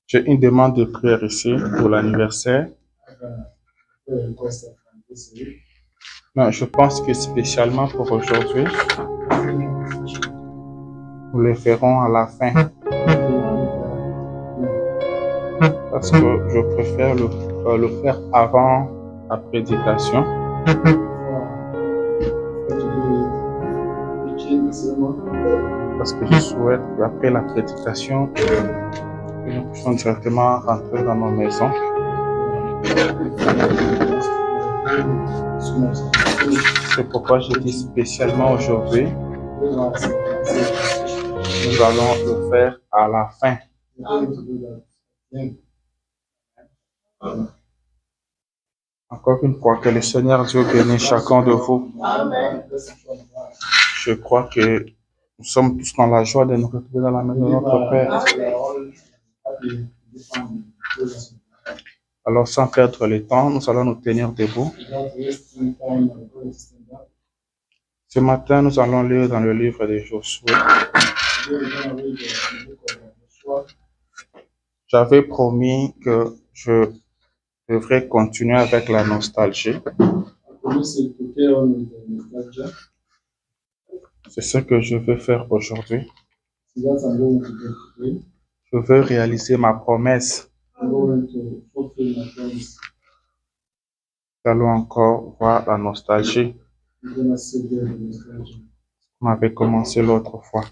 J'ai une demande de prière ici pour l'anniversaire. Non, je pense que spécialement pour aujourd'hui, nous le ferons à la fin. Parce que je préfère le faire avant la prédication. Parce que je souhaite qu'après la prédication, nous puissions directement rentrer dans nos maisons. C'est pourquoi je dis spécialement aujourd'hui, nous allons le faire à la fin. Encore une fois, que le Seigneur Dieu bénisse chacun de vous. Je crois que nous sommes tous dans la joie de nous retrouver dans la maison de notre Père. Alors, sans perdre le temps, nous allons nous tenir debout. Ce matin, nous allons lire dans le livre de Josué. J'avais promis que je devrais continuer avec la nostalgie. C'est ce que je veux faire aujourd'hui. Je veux réaliser ma promesse. Nous allons encore voir la nostalgie. On avait commencé l'autre fois.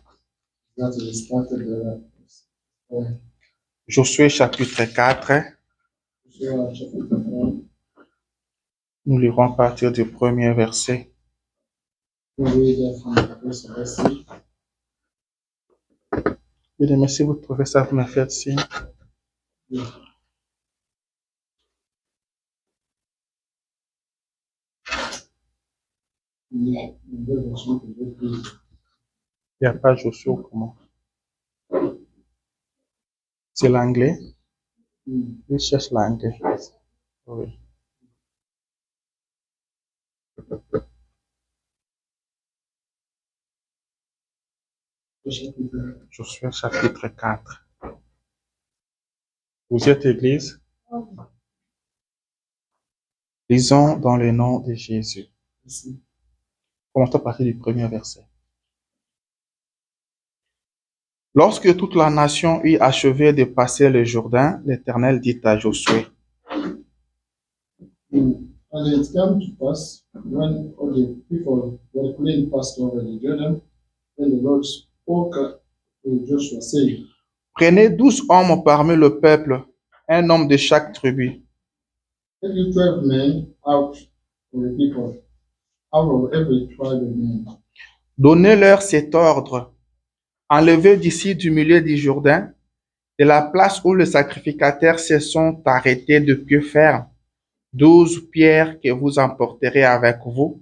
Josué chapitre 4. Nous lirons à partir du premier verset. Bien-aimés, si vous trouvez ça, vous me faites signe. Il n'y a pas Josué ou comment? C'est l'anglais? Je cherche l'anglais. Oui. Josué chapitre 4. Vous êtes église? Lisons dans le nom de Jésus. Commençons à partir du premier verset. Lorsque toute la nation eut achevé de passer le Jourdain, l'Éternel dit à Josué. And it came to pass, when all the people were clean passed over the Jordan, then the Lord spoke to Joshua, saying, Prenez 12 hommes parmi le peuple, un homme de chaque tribu. Take you 12 men out of the people, out of every tribe of men. Donnez-leur cet ordre. Enlevez d'ici du milieu du Jourdain, de la place où les sacrificateurs se sont arrêtés de pied ferme, 12 pierres que vous emporterez avec vous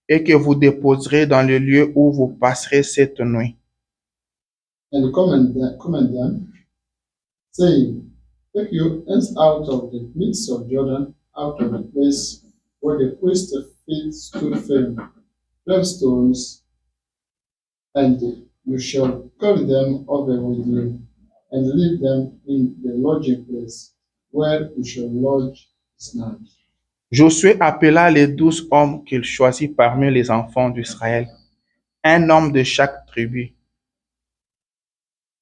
et que vous déposerez dans le lieu où vous passerez cette nuit. And command them, saying, Take you hence out of the midst of Jordan, out of the place where the priest's feet stood firm, 12 stones, and you shall carry them over with you, and leave them in the lodging place, where you shall lodge this night. Josué appela les 12 hommes qu'il choisit parmi les enfants d'Israël, un homme de chaque tribu.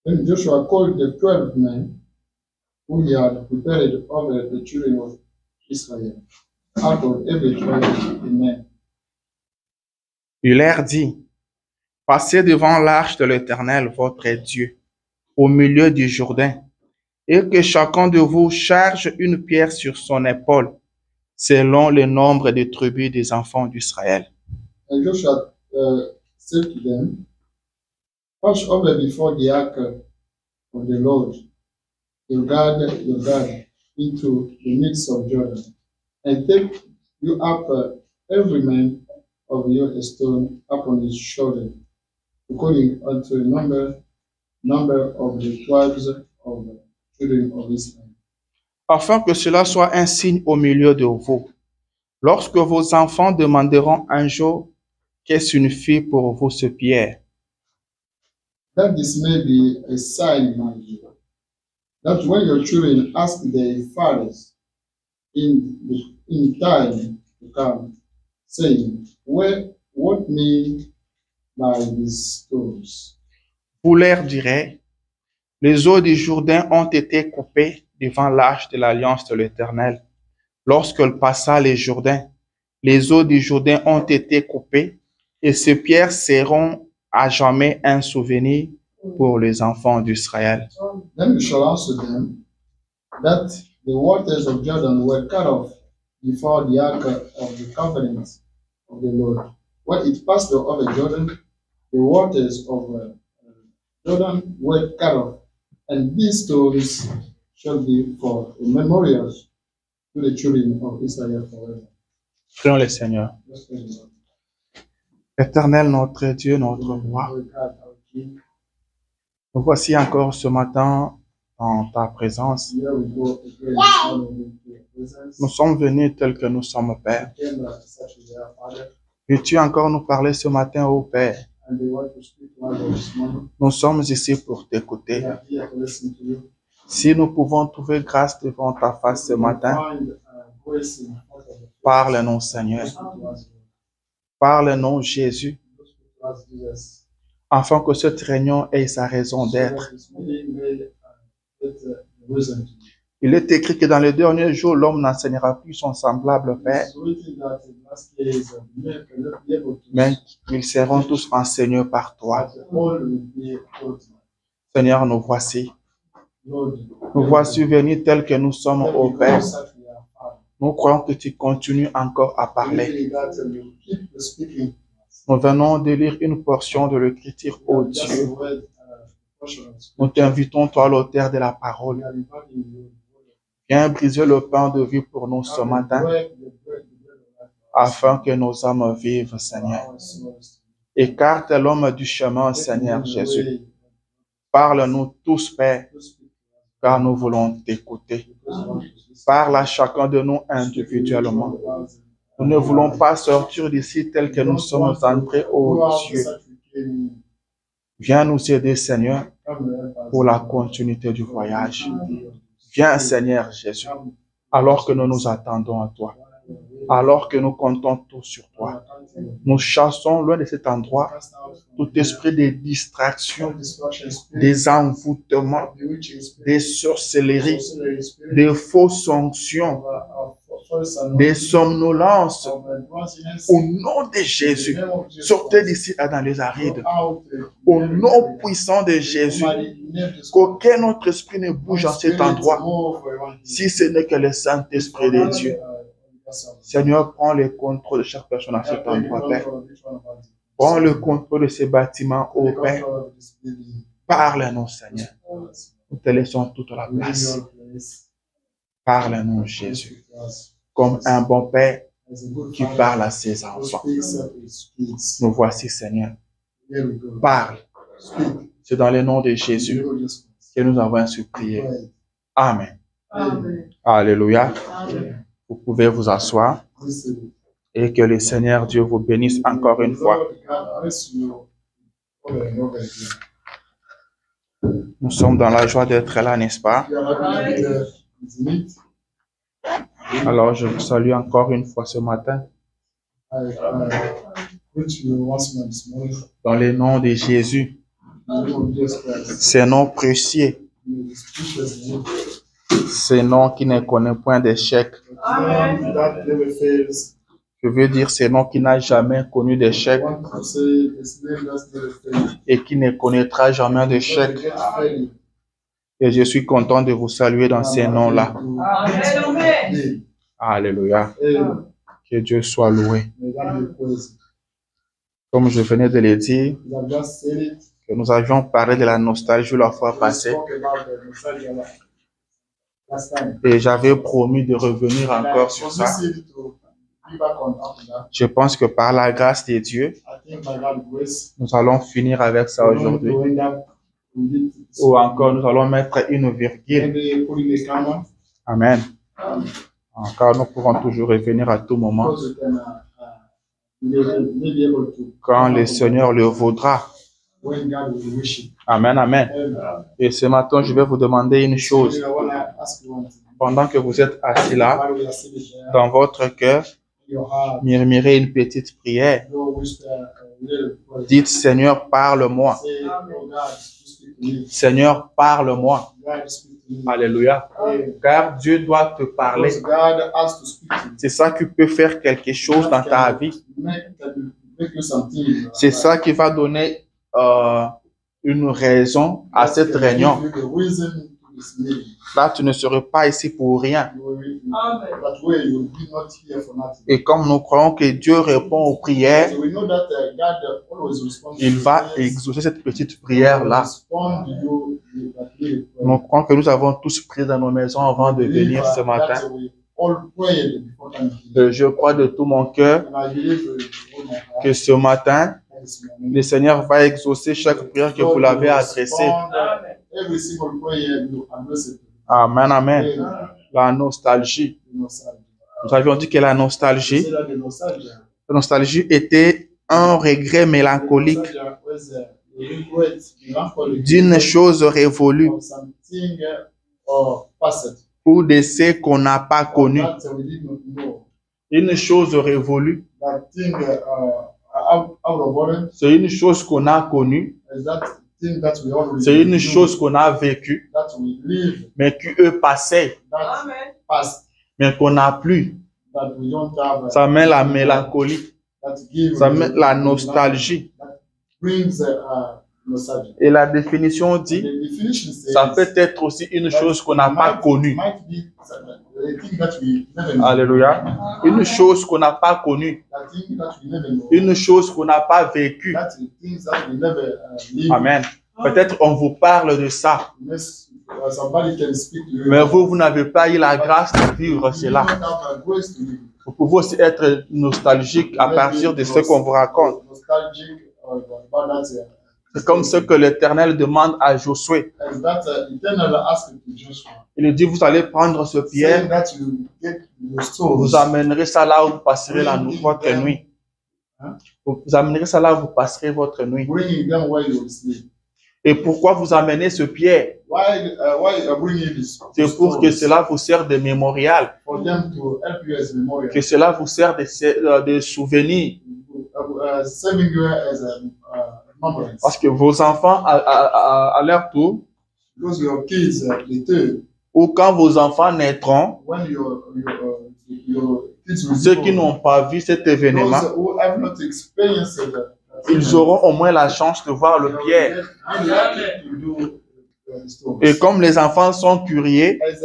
Then Joshua called the 12 men who he had prepared over the children of Israel, out of every tribe of men. Il leur dit, passez devant l'arche de l'Éternel, votre Dieu, au milieu du Jourdain, et que chacun de vous charge une pierre sur son épaule, selon le nombre de tribus des enfants d'Israël. And Joshua said to them, Pass over before the ark of the Lord, your guard into the midst of Jordan, and take you up every man of you a stone upon his shoulder, according unto the number of the tribes of the children of Israel. Afin que cela soit un signe au milieu de vous. Lorsque vos enfants demanderont un jour, que signifie pour vous ce pierre? That this may be a sign among you. that when your children ask their fathers in time to come, saying, what mean by these stories? Vous leur direz, les eaux du Jourdain ont été coupées devant l'arche de l'alliance de l'Éternel. Lorsqu'elle passa les Jourdains, les eaux du Jourdain ont été coupées et ces pierres seront à jamais un souvenir pour les enfants d'Israël. Then you shall answer them that the waters of Jordan were cut off before the ark of the covenant of the Lord. When it passed over Jordan, the waters of Jordan were cut off, and these stories shall be for a memorial to the children of Israel forever. Prions le Seigneur. Éternel, notre Dieu, notre roi, nous voici encore ce matin dans ta présence. Nous sommes venus tels que nous sommes, Père. Veux-tu encore nous parler ce matin, ô Père? Nous sommes ici pour t'écouter. Si nous pouvons trouver grâce devant ta face ce matin, parle-nous, Seigneur. Parle-nous, Jésus, afin que cette réunion ait sa raison d'être. Il est écrit que dans les derniers jours, l'homme n'enseignera plus son semblable, Père, mais ils seront tous enseignés par toi. Seigneur, nous voici. Nous voici venus tels que nous sommes, ô Père. Nous croyons que tu continues encore à parler. Nous venons de lire une portion de l'Écriture, ô Dieu. Nous t'invitons, toi, l'auteur de la parole. Viens briser le pain de vie pour nous ce matin, afin que nos âmes vivent, Seigneur. Écarte l'homme du chemin, Seigneur Jésus. Parle-nous tous, Père, car nous voulons t'écouter. Parle à chacun de nous individuellement. Nous ne voulons pas sortir d'ici tel que nous sommes entrés, ô Dieu. Viens nous aider, Seigneur, pour la continuité du voyage. Viens, Seigneur Jésus, alors que nous nous attendons à toi, alors que nous comptons tout sur toi. Nous chassons loin de cet endroit tout esprit de distraction, des envoûtements, des sorcelleries, des fausses sanctions, des somnolences. Au nom de Jésus, sortez d'ici dans les arides. Au nom puissant de Jésus, qu'aucun autre esprit ne bouge en cet endroit, si ce n'est que le Saint-Esprit de Dieu. Seigneur, prends le contrôle de chaque personne à cet endroit, Père. Prends le contrôle de ces bâtiments, ô Père. Parle-nous, Seigneur. Nous te laissons toute la place. Parle-nous, Jésus, comme un bon Père qui parle à ses enfants. Nous voici, Seigneur. Parle. C'est dans le nom de Jésus que nous avons ainsi prié. Amen. Alléluia. Vous pouvez vous asseoir et que le Seigneur Dieu vous bénisse encore une fois. Nous sommes dans la joie d'être là, n'est-ce pas? Alors, je vous salue encore une fois ce matin. Dans le nom de Jésus, ce nom précieux, ce nom qui ne connaît point d'échec. Je veux dire ce nom qui n'a jamais connu d'échec et qui ne connaîtra jamais d'échec. Et je suis content de vous saluer dans ces noms-là. Alléluia. Que Dieu soit loué. Comme je venais de le dire, que nous avions parlé de la nostalgie la fois passée. Et j'avais promis de revenir encore sur ça. Je pense que par la grâce de Dieu, nous allons finir avec ça aujourd'hui. Ou encore, nous allons mettre une virgule. Amen. Encore, nous pourrons toujours revenir à tout moment. Quand le Seigneur le voudra. when God will wish it. Amen, amen. And Et ce matin, je vais vous demander une chose. I want to ask you one thing. Pendant que vous êtes assis là, While we are sitting there, dans votre cœur, your heart, murmurez une petite prière. your whisper, little prayer. Dites, Seigneur, parle-moi. Say, oh God, speak to me. Seigneur, parle-moi. God, speak to me. Alléluia. Car Dieu doit te parler. Because God has to speak to you. C'est ça qui peut faire quelque chose dans ta vie. Make you something. C'est ça qui va donner une raison à cette réunion. Give you the reason to this meeting. Là, tu ne serais pas ici pour rien. That way you will be not here for nothing. Et comme nous croyons que Dieu répond aux prières, So we know that God always responds. il va exaucer cette petite prière-là. Respond to you that way. Nous croyons que nous avons tous prié dans nos maisons avant de venir ce matin. That we all prayed before coming here. Je crois de tout mon cœur And I believe with all my heart que ce matin, this morning, le Seigneur va exaucer chaque prière que vous l'avez adressée. Every single prayer you address it. Amen, amen. Amen. La nostalgie. Nostalgia. Nous avions dit que la Say nostalgie, that the nostalgia. la nostalgie était un regret mélancolique Nostalgia was the regret, melancholy d'une chose révolue of something or past ou de ce qu'on n'a pas connu. that we did not know. Une chose révolue, That thing out of order c'est une chose qu'on a connue, is that thing that we already c'est une knew, chose qu'on a vécue, that we live, mais qui eux passaient, that past, mais qu'on n'a plus. that we don't have. Ça met la mélancolie, That gives ça met la nostalgie. That brings nostalgia. Et la définition The dit, definition says ça peut être aussi une chose qu'on n'a pas connue. might be a thing that we never know. Alléluia. Une chose qu'on n'a pas connue, That thing that we never know. une chose qu'on n'a pas vécue. That things that we never live. Amen. Peut-être on vous parle de ça, Unless somebody can speak to you. mais vous n'avez pas eu la grâce de vivre You cela. don't have a grace to live. Vous pouvez aussi être nostalgique à partir de ce qu'on vous raconte. Nostalgic about that. C'est comme ce que l'Éternel demande à Josué. As that eternal asked to Joshua. Il lui dit, vous allez prendre ce Saying pierre, that you get your stones. vous amènerez ça là où vous passerez votre nuit. Vous amènerez ça là où vous passerez votre nuit. Bringing them where you will sleep. Et pourquoi vous amenez ce pierre? Why bringing this? C'est pour que cela vous serve de mémorial, For them to help you as memorial. que cela vous serve de souvenir. Serving you as a remembrance. Parce que vos enfants, à leur tour, Because your kids, later, ou quand vos enfants naîtront, when your kids will ceux grow, qui n'ont pas vu cet événement, those who have not experienced ils auront au moins la chance de voir le pierre. Et comme les enfants sont curieux, As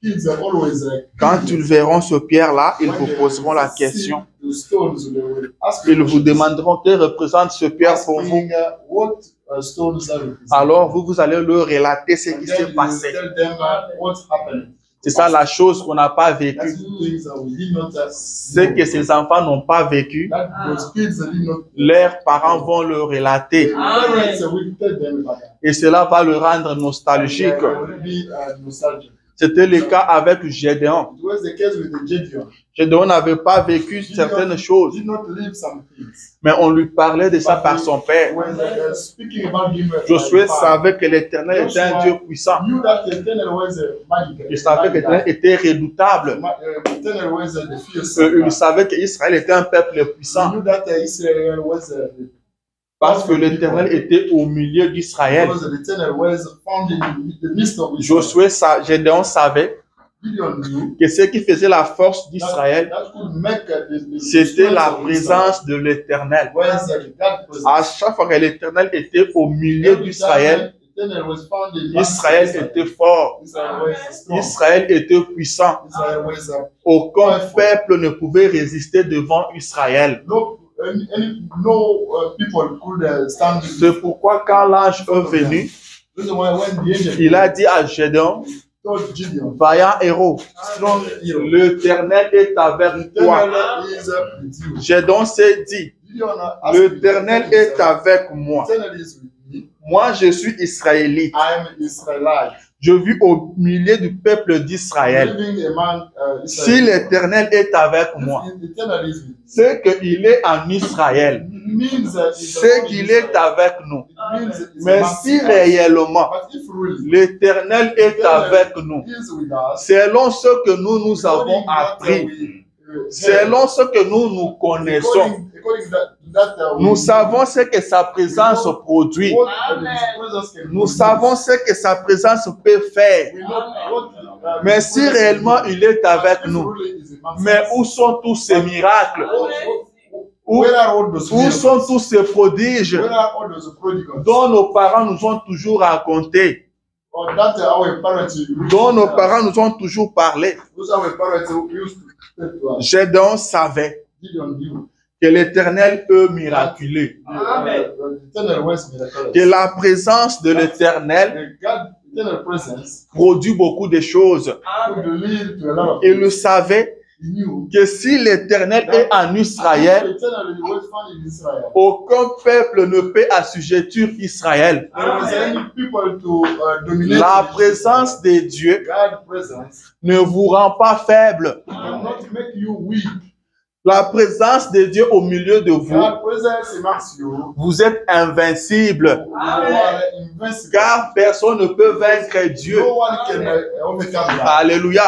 kids are always quand ils verront ce pierre-là, ils vous poseront la question. Ils vous demanderont quelle représente ce pierre pour vous. Alors vous allez leur relater ce qui s'est passé. C'est ça la chose qu'on n'a pas vécue. Ce que ces enfants n'ont pas vécu, leurs parents vont le relater. Et cela va le rendre nostalgique. C'était le cas avec Gédéon. Gédéon n'avait pas vécu certaines choses, mais on lui parlait de ça par son père. Josué savait que l'Éternel était un Dieu puissant. Il savait que l'Éternel était redoutable. Il savait qu'Israël était un peuple puissant. Parce que l'Éternel était au milieu d'Israël. Josué, Gédéon savait que ce qui faisait la force d'Israël, c'était la présence de l'Éternel. À chaque fois que l'Éternel était au milieu d'Israël, Israël était fort. Israël était puissant. Aucun peuple ne pouvait résister devant Israël. C'est pourquoi quand l'ange est venu, il a dit à Gédéon, vaillant héros, l'Éternel est avec toi. Gédéon s'est dit, l'Éternel est avec moi. Moi, je suis israélite. Je vis au milieu du peuple d'Israël. living among Si Israel. l'Éternel est avec moi, If the eternal is with you, c'est qu'il est en Israël. it means that it's C'est among qu'il Israel. est avec nous. It means it's Mais among si us. réellement But if really l'Éternel est avec nous, he is with us, selon ce que nous avons appris, selon ce que nous connaissons, nous savons ce que sa présence produit. Nous savons ce que sa présence peut faire. Mais si réellement il est avec nous, mais où sont tous ces miracles? Où sont tous ces prodiges dont nos parents nous ont toujours raconté, dont nos parents nous ont toujours parlé? Gédéon savait que l'Éternel peut miraculer, que la présence de l'Éternel produit beaucoup de choses. Il le savait que si l'Éternel est en Israël, aucun peuple ne peut assujettir Israël. La présence de Dieu ne vous rend pas faible. La présence de Dieu au milieu de vous, vous êtes invincible. Car personne ne peut vaincre Dieu. Alléluia.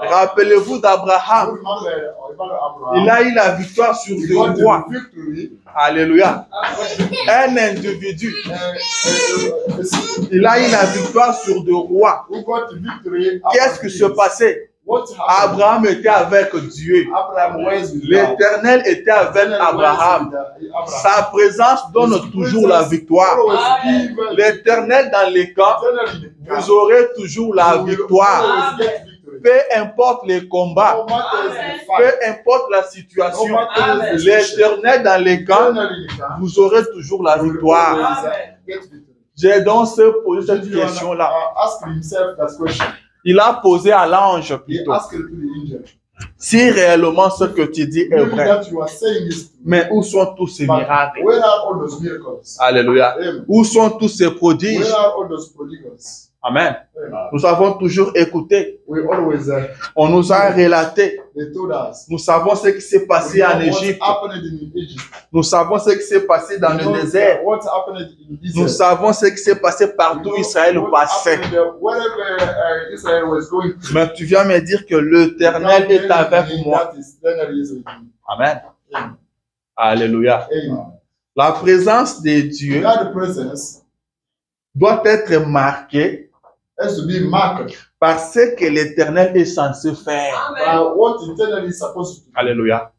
Rappelez-vous d'Abraham. Il a eu la victoire sur des rois. Alléluia. Un individu. Il a eu la victoire sur des rois. Qu'est-ce qui se passait? Abraham était avec Dieu. L'Éternel était avec Abraham. Sa présence donne toujours la victoire. L'Éternel dans les camps, vous aurez toujours la victoire. Peu importe les combats, peu importe la situation, l'Éternel dans les camps, vous aurez toujours la victoire. J'ai donc posé cette question-là. Il a posé à l'ange plutôt. Si réellement ce que tu dis est vrai, mais où sont tous ces miracles? Alléluia. Où sont tous ces prodiges? Amen. Nous avons toujours écouté. On nous a relaté. Nous savons ce qui s'est passé en Égypte. Nous savons ce qui s'est passé dans le désert. Nous savons ce qui s'est passé partout Israël au passé. Mais tu viens me dire que l'Éternel est avec moi. Amen. Alléluia. La présence de Dieu doit être marquée par ce que l'Éternel est censé faire. Alléluia.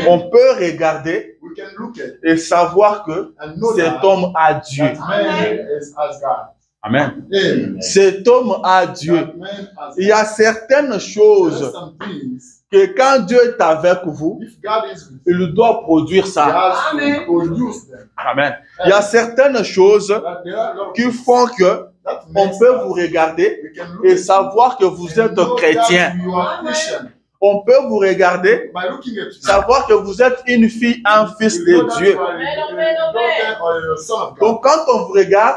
On peut regarder et savoir que cet homme a Dieu. Amen. Cet homme a Dieu. Il y a certaines choses que quand Dieu est avec vous, il doit produire ça. Amen. Il y a certaines choses qui font que on peut vous regarder et savoir que vous êtes chrétien. On peut vous regarder, savoir que vous êtes une fille, un fils de Dieu. Donc quand on vous regarde,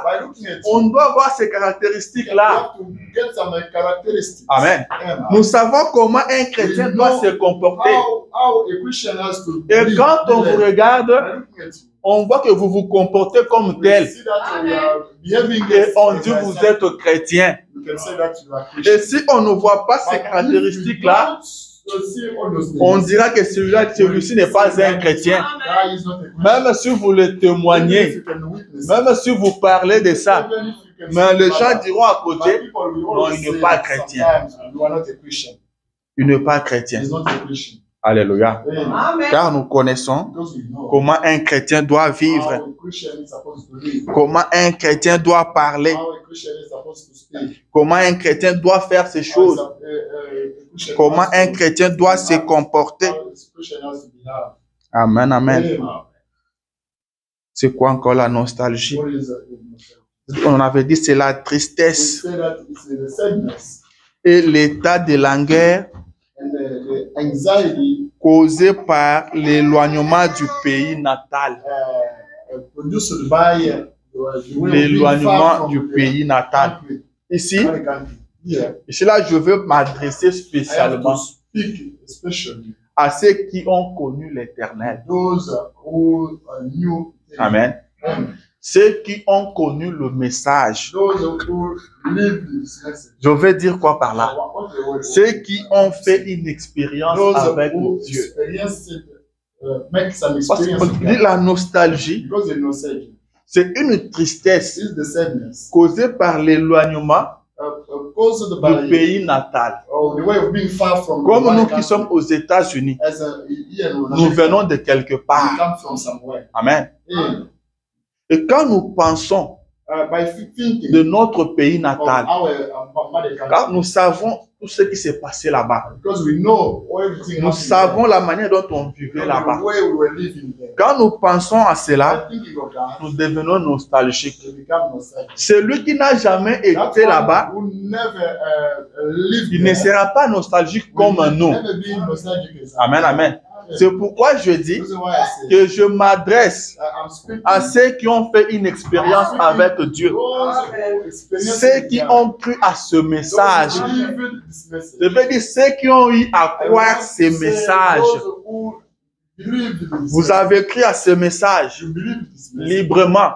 on doit voir ces caractéristiques-là. Amen. Nous savons comment un chrétien doit se comporter. Et quand on vous regarde, on voit que vous vous comportez comme tel. Et on dit que vous êtes chrétien. Et si on ne voit pas ces caractéristiques-là, on dira que celui-ci n'est pas un chrétien. Même si vous le témoignez, même si vous parlez de ça, mais les gens diront à côté, non, il n'est pas chrétien. Il n'est pas chrétien. Alléluia. Car nous connaissons comment un chrétien doit vivre, comment un chrétien doit parler, comment un chrétien doit faire ces choses, comment un chrétien doit se comporter. Amen, amen. C'est quoi encore la nostalgie? On avait dit c'est la tristesse et l'état de langueur causé par l'éloignement du pays natal. L'éloignement du pays natal. Ici, here, Et là, je veux m'adresser I have to spécialement speak especially à ceux qui ont connu l'Éternel. those who knew him. Amen. Amen. Ceux qui ont connu le message. Those who lived this message. Je veux dire quoi par là? What the word is. Ceux qui ont fait une expérience Those avec who Dieu. experienced it, make some Parce experience qu'on with dit God. la nostalgie, Because they know sadness. c'est une tristesse It's the sadness causée par l'éloignement caused du by pays natal. the way of being far from Comme the nous country. qui sommes aux États-Unis, As a, here in nous venons de quelque we part. come from somewhere. Amen. And, Et quand nous pensons by thinking de notre pays of natal, our mother country, car nous savons tout ce qui s'est passé là-bas, because we know everything nous happened savons la manière dont on there. vivait The là-bas. way we were living there. Quand nous pensons à cela, By thinking of that, nous devenons nostalgiques. we become nostalgic. Celui qui n'a jamais That été là-bas, one who never lived il ne there sera pas nostalgique comme will nous. never be nostalgic as Amen, amen. C'est pourquoi je dis That's why I say que je m'adresse I'm speaking à ceux qui ont fait une expérience avec Dieu, those who experienced ceux qui God, ont cru à ce message. those who believed this message. Je veux dire ceux qui ont eu à I croire want ces to say messages. those who believed this Vous message. avez cru à ce message You believe this message librement,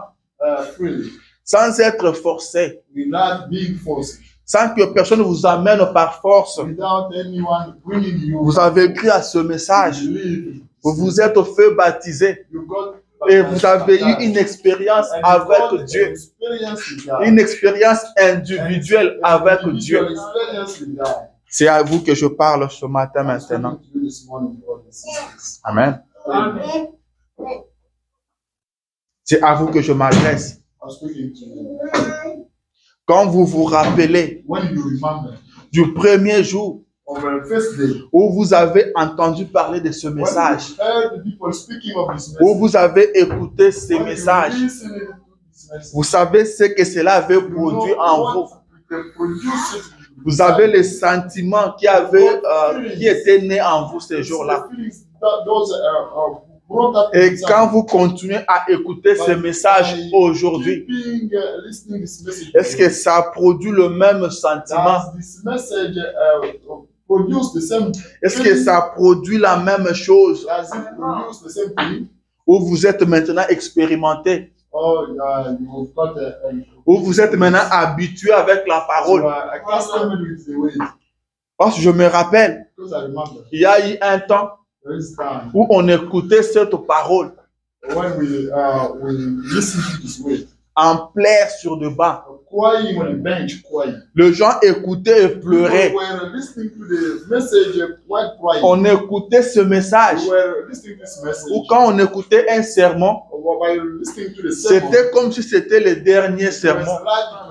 freely, sans être forcé, without being forced, sans que personne vous amène par force. without anyone bringing you. Vous avez cru à ce message. You believe. Vous vous êtes fait baptiser You got et vous avez eu une expérience and you got avec an Dieu, experience with God. une expérience individuelle avec Dieu. Individual experience with God. C'est à vous que je parle ce matin I'm maintenant. speaking to you this morning, brothers and sisters. Amen. Amen. C'est à vous que je m'adresse. I'm speaking to you. Quand vous vous rappelez When you remember du premier jour of the first day, où vous avez entendu parler de ce when message, you heard the people speaking of this message, où vous avez écouté ces when you messages, listened to this message, vous savez ce que cela avait you produit know en what vous. they produced it Vous avez les sentiments qui étaient nés en vous ces jours-là. The feelings that those brought up Et inside. quand vous continuez à écouter ces messages aujourd'hui, Keeping, listening this message, est-ce que ça produit le même sentiment? does this message produce the same? Est-ce que ça produit la même chose? Does it produce the same thing? Où vous êtes maintenant expérimenté, Or you've got où vous êtes maintenant habitué avec la you parole? are accustomed with the way. Parce que je me rappelle, Because I remember il y a eu un temps there is time où on écoutait cette parole when we listen to this way, en pleurs sur le banc. crying on the bench, crying. Les gens écoutaient et pleuraient. We were listening to the message while crying. On écoutait ce message. We were listening to this message. Ou quand on écoutait un sermon, While listening to the sermon, c'était comme si c'était le dernier it sermon.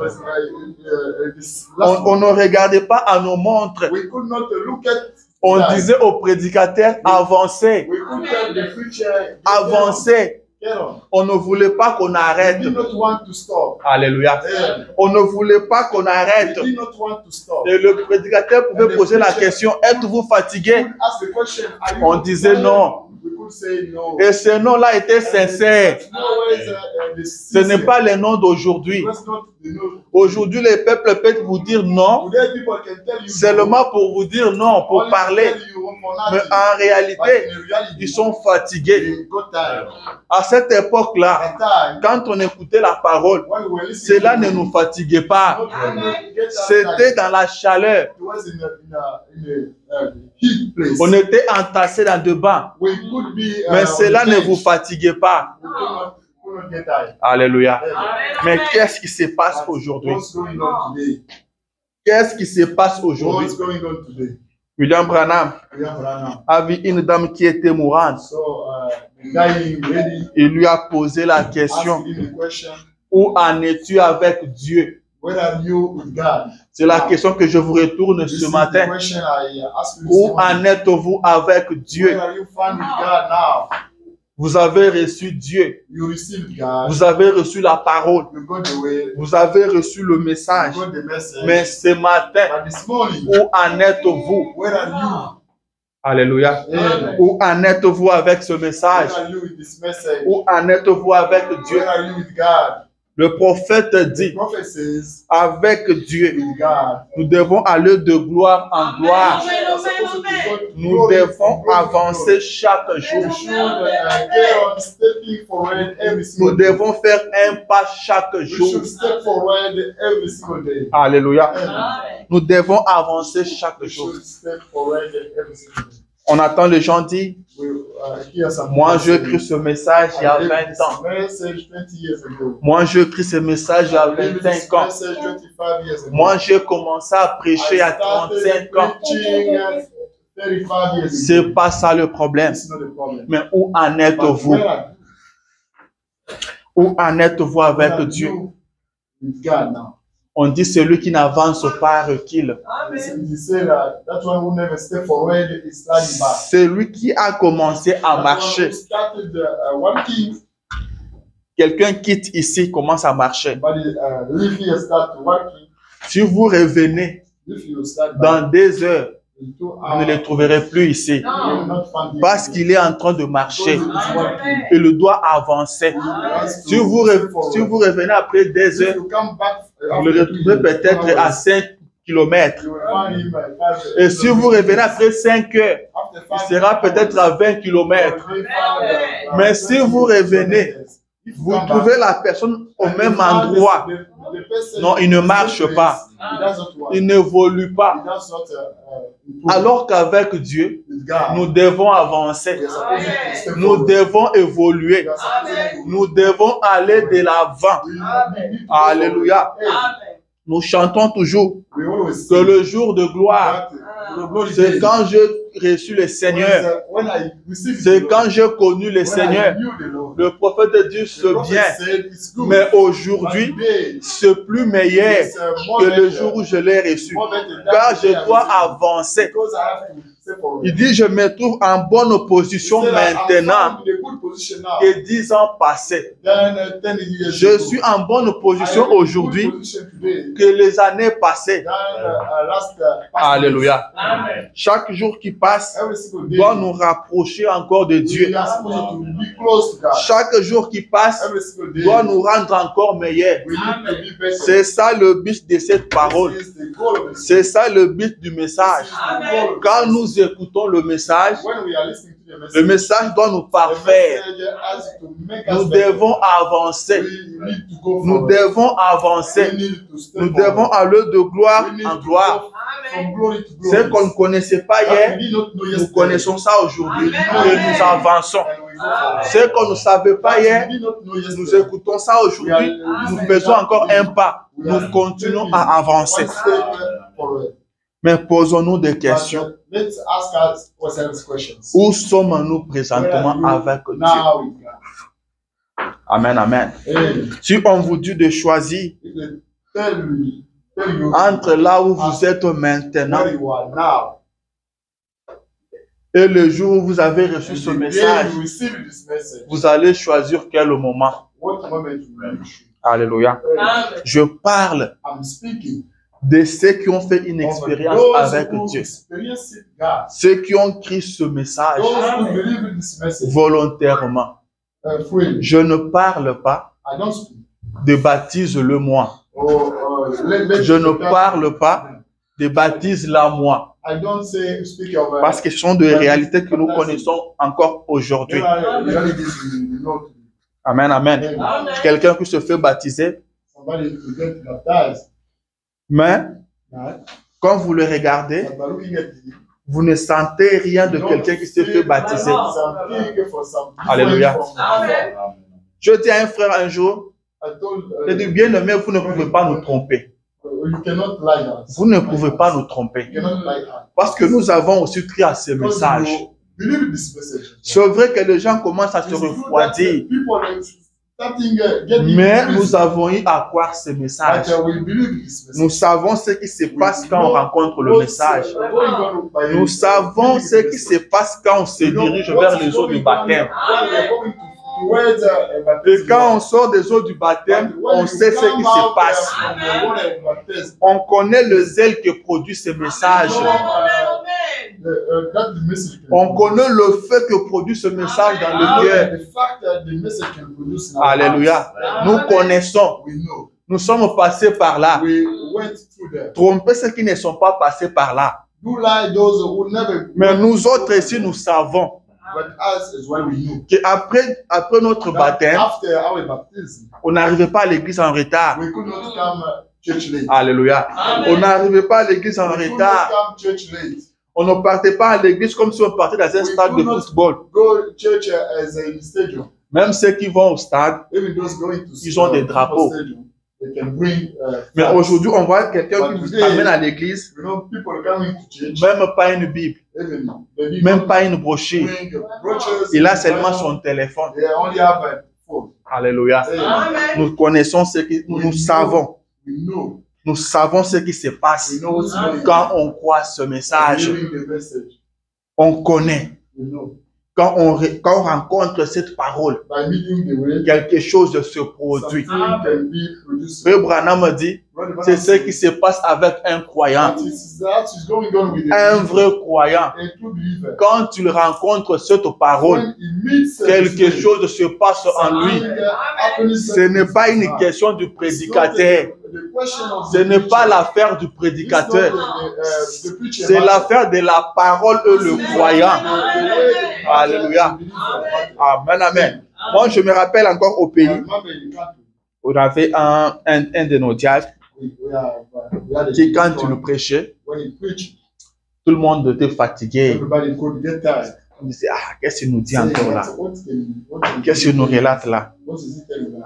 was like this last On ne regardait pas à nos montres. we could not look at On that. disait au prédicateur, avancez, We could tell the preacher, avancez. get on. On ne voulait pas qu'on We arrête. did not want to stop. Alléluia. Yeah. On ne voulait pas qu'on arrête. We did not want to stop. Et le prédicateur pouvait poser la question, êtes-vous fatigué? We asked the question, are you On disait tired? non. We could say no. Et ce nom-là était sincère. No ways, the Ce n'est pas le nom d'aujourd'hui. It was not the no. Aujourd'hui, les peuples peuvent vous dire non, Today people can tell you seulement pour vous dire non, pour only parler. tell you for Mais nothing. en But réalité, in reality, ils sont fatigués. they got tired. À cette époque-là, At time, quand on écoutait la parole, when we were listening, cela ne nous fatiguait pas. not when we get that C'était time, dans la chaleur. it was in a heat place. On était entassés dans deux bancs. We could be, Mais on cela the ne bench. vous fatiguait pas. We could not get tired. Alléluia. Amen. Mais qu'est-ce qui se passe But aujourd'hui? what's going on today? Qu'est-ce qui se passe aujourd'hui? What's going on today? William Branham We have Branham. a vu une dame qui était mourante. So the dying lady Il lui a posé la question, asked him a question. où en es-tu avec Dieu? Where are you with God? C'est la question que je vous retourne This ce is the matin. question I ask you this Où morning. en êtes-vous avec Dieu? Where are you found with God now? Vous avez reçu Dieu. You received God. Vous avez reçu la parole. You got the way. Vous avez reçu le message. You got the message. Mais ce matin, But this morning, où en êtes-vous? where are you? Alléluia. Amen. Où en êtes-vous avec ce Where message? are you with this message? Où en êtes-vous avec Dieu? Where are you with God? Le prophète The dit, prophet says, avec Dieu, with God, nous devons aller de gloire en gloire. we are supposed to go to Nous glory devons from glory to avancer glory. chaque We jour. should go on stepping forward every Nous single day. devons faire un pas chaque We jour. should step forward every single day. Alléluia. Amen. Nous devons avancer chaque We jour. should step forward every single day. On attend les gens dire, We hear some moi people j'ai saying, écrit ce message il y a 20 ans. Message 20 years ago. Moi j'ai écrit ce message il y a 25 ans. Message 25 years ago. Moi j'ai commencé à prêcher à 35 ans. Preaching 35 years C'est ago. pas ça le problème. It's not a problem. Mais où en êtes-vous? Where are Où en êtes-vous avec you Dieu? with God now? On dit celui qui n'avance pas recule. He said that one who never step forward is sliding back. Celui qui a commencé à That one marcher. who started walking, Quelqu'un quitte ici, commence à marcher. but if he start walking, Si vous revenez if you start dans back 2 heures, in 2 vous hours, ne le trouverez plus ici. you will not find him. Parce qu'il est en train de marcher. Because he's walking. Il doit avancer. He wants to Si vous, step forward. si vous revenez après 2 If heures, you come back, vous le retrouvez peut-être à 5 km. you will find him at 5 Et si vous revenez après 5 heures, after il 5 sera peut-être à 20 km. Mais si vous revenez, vous trouvez la personne au même endroit. Non, il ne marche pas. Il n'évolue pas. Alors qu'avec Dieu, nous devons avancer. Nous devons évoluer. Nous devons aller de l'avant. Alléluia. Nous chantons toujours que le jour de gloire, c'est quand j'ai reçu le Seigneur. C'est quand j'ai connu le Seigneur. Le prophète dit c'est bien. Mais aujourd'hui, c'est plus meilleur que le jour où je l'ai reçu. Car je dois avancer. Il dit, je me trouve en bonne position maintenant que 10 ans passés. Je suis en bonne position aujourd'hui que les années passées. Alléluia. Chaque jour qui passe doit nous rapprocher encore de Dieu. Chaque jour qui passe doit nous rendre encore meilleurs. C'est ça le but de cette parole. C'est ça le but du message. Quand nous écoutons le message doit nous parfaire. Nous devons avancer. Nous devons avancer. Nous devons aller de gloire en gloire. Ce qu'on ne connaissait pas hier, nous connaissons ça aujourd'hui et nous avançons. Ce qu'on ne savait pas hier, nous écoutons ça aujourd'hui, nous faisons encore un pas. Nous continuons à avancer. Mais posons-nous des questions. Où sommes-nous présentement avec Dieu? Amen, amen. Si on vous dit de choisir entre là où vous êtes maintenant et le jour où vous avez reçu ce message, vous allez choisir quel moment. Alléluia. Je parle de ceux qui ont fait une expérience avec Dieu. Ceux qui ont écrit ce message volontairement. Je ne parle pas de baptise-le-moi. Je ne parle pas de baptise-la-moi. Parce que ce sont des réalités que nous connaissons encore aujourd'hui. Amen, amen. Quelqu'un qui se fait baptiser. Mais, quand vous le regardez, vous ne sentez rien de quelqu'un qui s'est fait baptiser. Alléluia. Je dis à un frère un jour, je dis, bien aimé, vous ne pouvez pas nous tromper. Vous ne pouvez pas nous tromper. Parce que nous avons aussi cru à ce message. C'est vrai que les gens commencent à se refroidir. Mais nous avons eu à croire ce message. Nous savons ce qui se passe quand on rencontre le message. Nous savons ce qui se passe quand on se dirige vers les eaux du baptême. Et quand on sort des eaux du baptême, on sait ce qui se passe. On connaît le zèle que produit ce message. that the message can On connaît le fait que produit ce message dans le cœur. the fact that the message can produce in our Alléluia. hearts. Nous connaissons. We know. Nous sommes passés par là. We went through there. Trompez ceux qui ne sont pas passés par là. Do lie those who never. Mais nous autres ici, nous savons But us is what we know. qu'après notre That baptême, after our baptism, on n'arrivait pas à l'église en retard. we could not come church late. Alléluia. On n'arrivait pas à l'église en We could not retard. come church late. On ne partait pas à l'église comme si on partait dans un stade de football. Go church as a stadium. Même ceux qui vont au stade, Even those going to ils ont des drapeaux. stadium, they can bring. Mais flags. aujourd'hui, on voit quelqu'un But qui vous today, amène à l'église, You know, people coming to church. même pas une Bible, Even they même pas une brochure. bring brochures. Il a seulement son téléphone. They only have a phone. Alléluia. Amen. Nous connaissons ce qui, nous savons. We know. Nous savons ce qui se passe We know what's going on. quand on croit ce message. Hearing the message. On connaît. We know. Quand on rencontre cette parole, By meeting the way, quelque chose se produit. something can be produced. Frère Branham dit, c'est ce qui se passe avec un croyant, That is going on with un vrai croyant. a true believer. Quand il rencontre cette parole, When he meets quelque chose se passe en lui. Ce n'est pas une question du prédicateur. Ce n'est pas l'affaire du prédicateur. C'est l'affaire de la parole et le croyant. Alléluia. Amen, amen. Moi, je me rappelle encore au pays, on avait un de nos diacres qui, quand il nous prêchait, tout le monde était fatigué. On disait, ah, qu'est-ce qu'il nous dit encore là? Qu'est-ce qu'il nous relate là?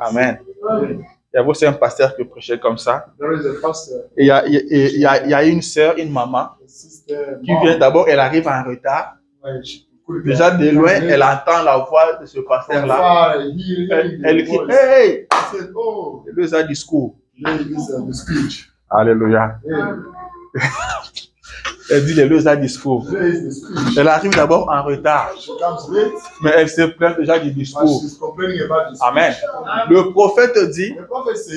Amen. Il y avait aussi un pasteur qui prêchait comme ça. Et il y a une sœur, une maman, qui vient d'abord, elle arrive en retard. Déjà de loin, elle entend la voix de ce pasteur-là. Elle crie, hey! C'est le discours. Alléluia. Elle dit le discours. Elle arrive d'abord en retard, mais elle se plaint déjà du discours. Amen. Le prophète dit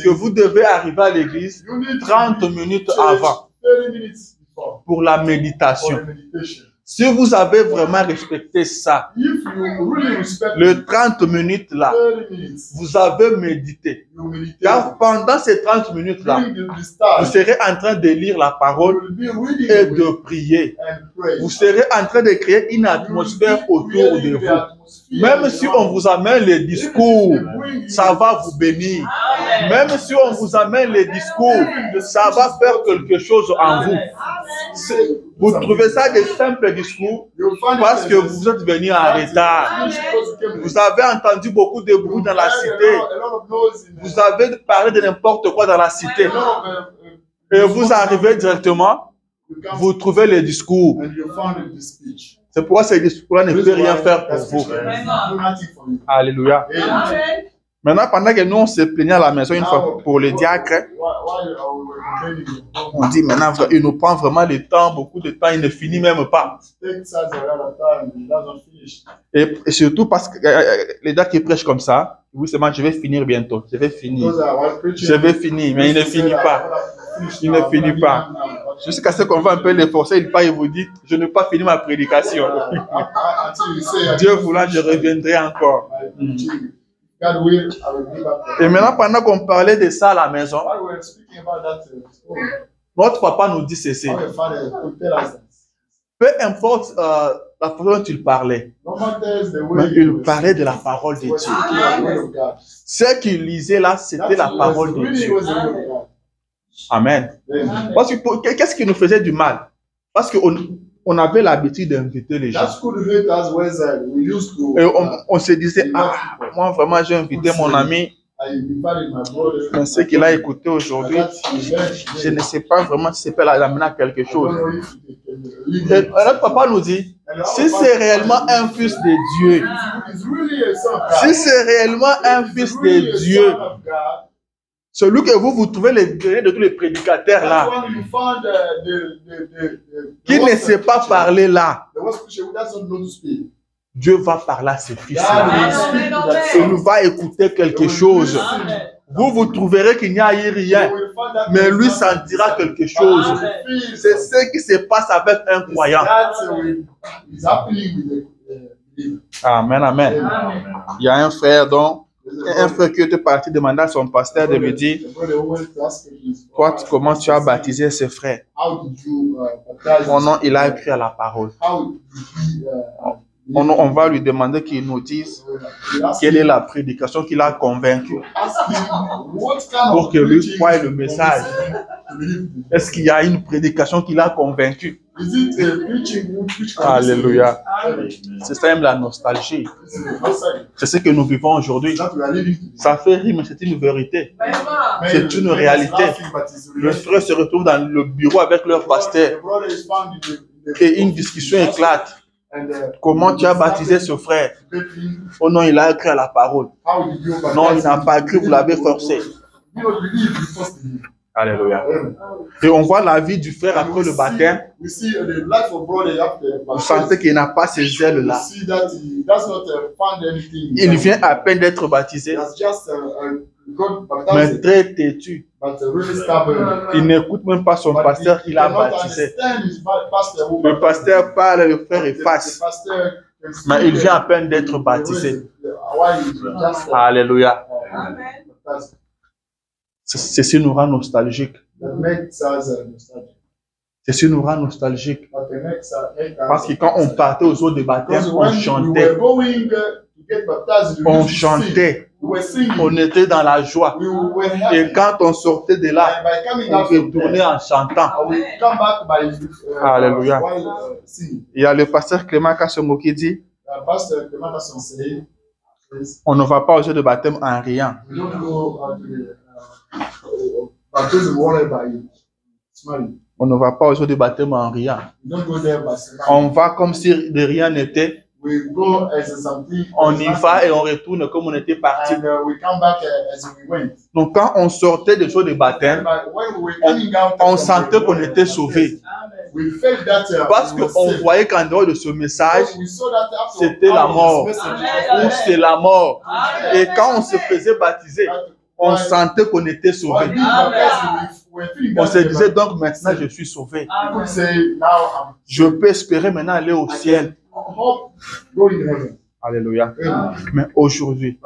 que vous devez arriver à l'église 30 minutes avant pour la méditation. Si vous avez vraiment respecté ça, le 30 minutes là, vous avez médité. Car pendant ces 30 minutes là, vous serez en train de lire la parole et de prier. Vous serez en train de créer une atmosphère autour de vous. Même si on vous amène les discours, ça va vous bénir. Même si on vous amène les discours, ça va faire quelque chose en vous. Vous trouvez ça des simples discours parce que vous êtes venu en retard. Vous avez entendu beaucoup de bruit dans la cité. Vous avez parlé de n'importe quoi dans la cité. Et vous arrivez directement, vous trouvez les discours. C'est pourquoi ces discours-là ne peuvent rien faire pour vous. Alléluia. Maintenant, pendant que nous, on se plaignait à la maison une fois pour les diacres, on dit maintenant, il nous prend vraiment le temps, beaucoup de temps, il ne finit même pas. Et surtout parce que les diacres qui prêchent comme ça, oui, c'est moi, je vais finir bientôt, je vais finir, mais il ne finit pas. Il ne finit pas. Jusqu'à ce qu'on va un peu les forcer, il vous dit, je n'ai pas fini ma prédication. Dieu voulant, je reviendrai encore. Et maintenant, pendant qu'on parlait de ça à la maison, notre papa nous dit ceci. Peu importe la façon dont il parlait, mais il parlait de la parole de Dieu. Ce qu'il lisait là, c'était la parole de Dieu. Amen. Parce que qu'est-ce qui nous faisait du mal? Parce qu'on avait l'habitude d'inviter les gens. Et on se disait, ah, moi vraiment j'ai invité mon ami, mais ce qu'il a écouté aujourd'hui, je ne sais pas vraiment si c'est peut l'amener à quelque chose. Et notre papa nous dit, si c'est réellement un fils de Dieu, si c'est réellement un fils de Dieu, celui que vous trouvez les derniers de tous les prédicateurs là, qui ne sait pas parler là, Dieu va parler à ses fils là. Il nous va écouter quelque chose. Vous trouverez qu'il n'y a eu rien, mais lui sentira quelque chose. C'est ce qui se passe avec un croyant. Amen, amen. Il y a un frère qui était parti demander à son pasteur de lui dire, toi, comment tu as baptisé ce frère? Mon nom, il a écrit à la parole. On va lui demander qu'il nous dise quelle est la prédication qu'il a convaincu pour que lui croie le message. Est-ce qu'il y a une prédication qu'il a convaincu? Alléluia. C'est ça même la nostalgie. C'est ce que nous vivons aujourd'hui. Ça fait rire, mais c'est une vérité. C'est une réalité. Le frère se retrouve dans le bureau avec leur pasteur et une discussion éclate. Comment tu as baptisé ce frère? Oh non, il a écrit à la parole. Non, il n'a pas écrit, vous l'avez forcé. Alléluia. Et on voit la vie du frère après le baptême. Vous sentez qu'il n'a pas ces ailes-là. Il vient à peine d'être baptisé, mais très têtu. Il n'écoute même pas son pasteur qu'il a baptisé. Le pasteur parle, le frère efface. Mais il vient à peine d'être baptisé. Alléluia. Ceci nous rend nostalgique. Ceci nous rend nostalgique. Parce que quand on partait aux eaux de baptême, on chantait. On chantait. On était dans la joie. Et quand on sortait de là, on retournait en chantant. Alléluia. Il y a le pasteur Clément Kassomo qui dit, on ne va pas aux eaux de baptême en riant. On ne va pas aux eaux de baptême en riant. On va comme si de rien n'était. On y va et on retourne comme on était parti. Donc quand on sortait des eaux de baptême, on sentait qu'on était sauvé. Parce qu'on voyait qu'en dehors de ce message, c'était la mort. Ou c'est la mort. Et quand on se faisait baptiser, on sentait qu'on était sauvé. On se disait donc maintenant je suis sauvé. Je peux espérer maintenant aller au ciel. Alléluia. Mais aujourd'hui,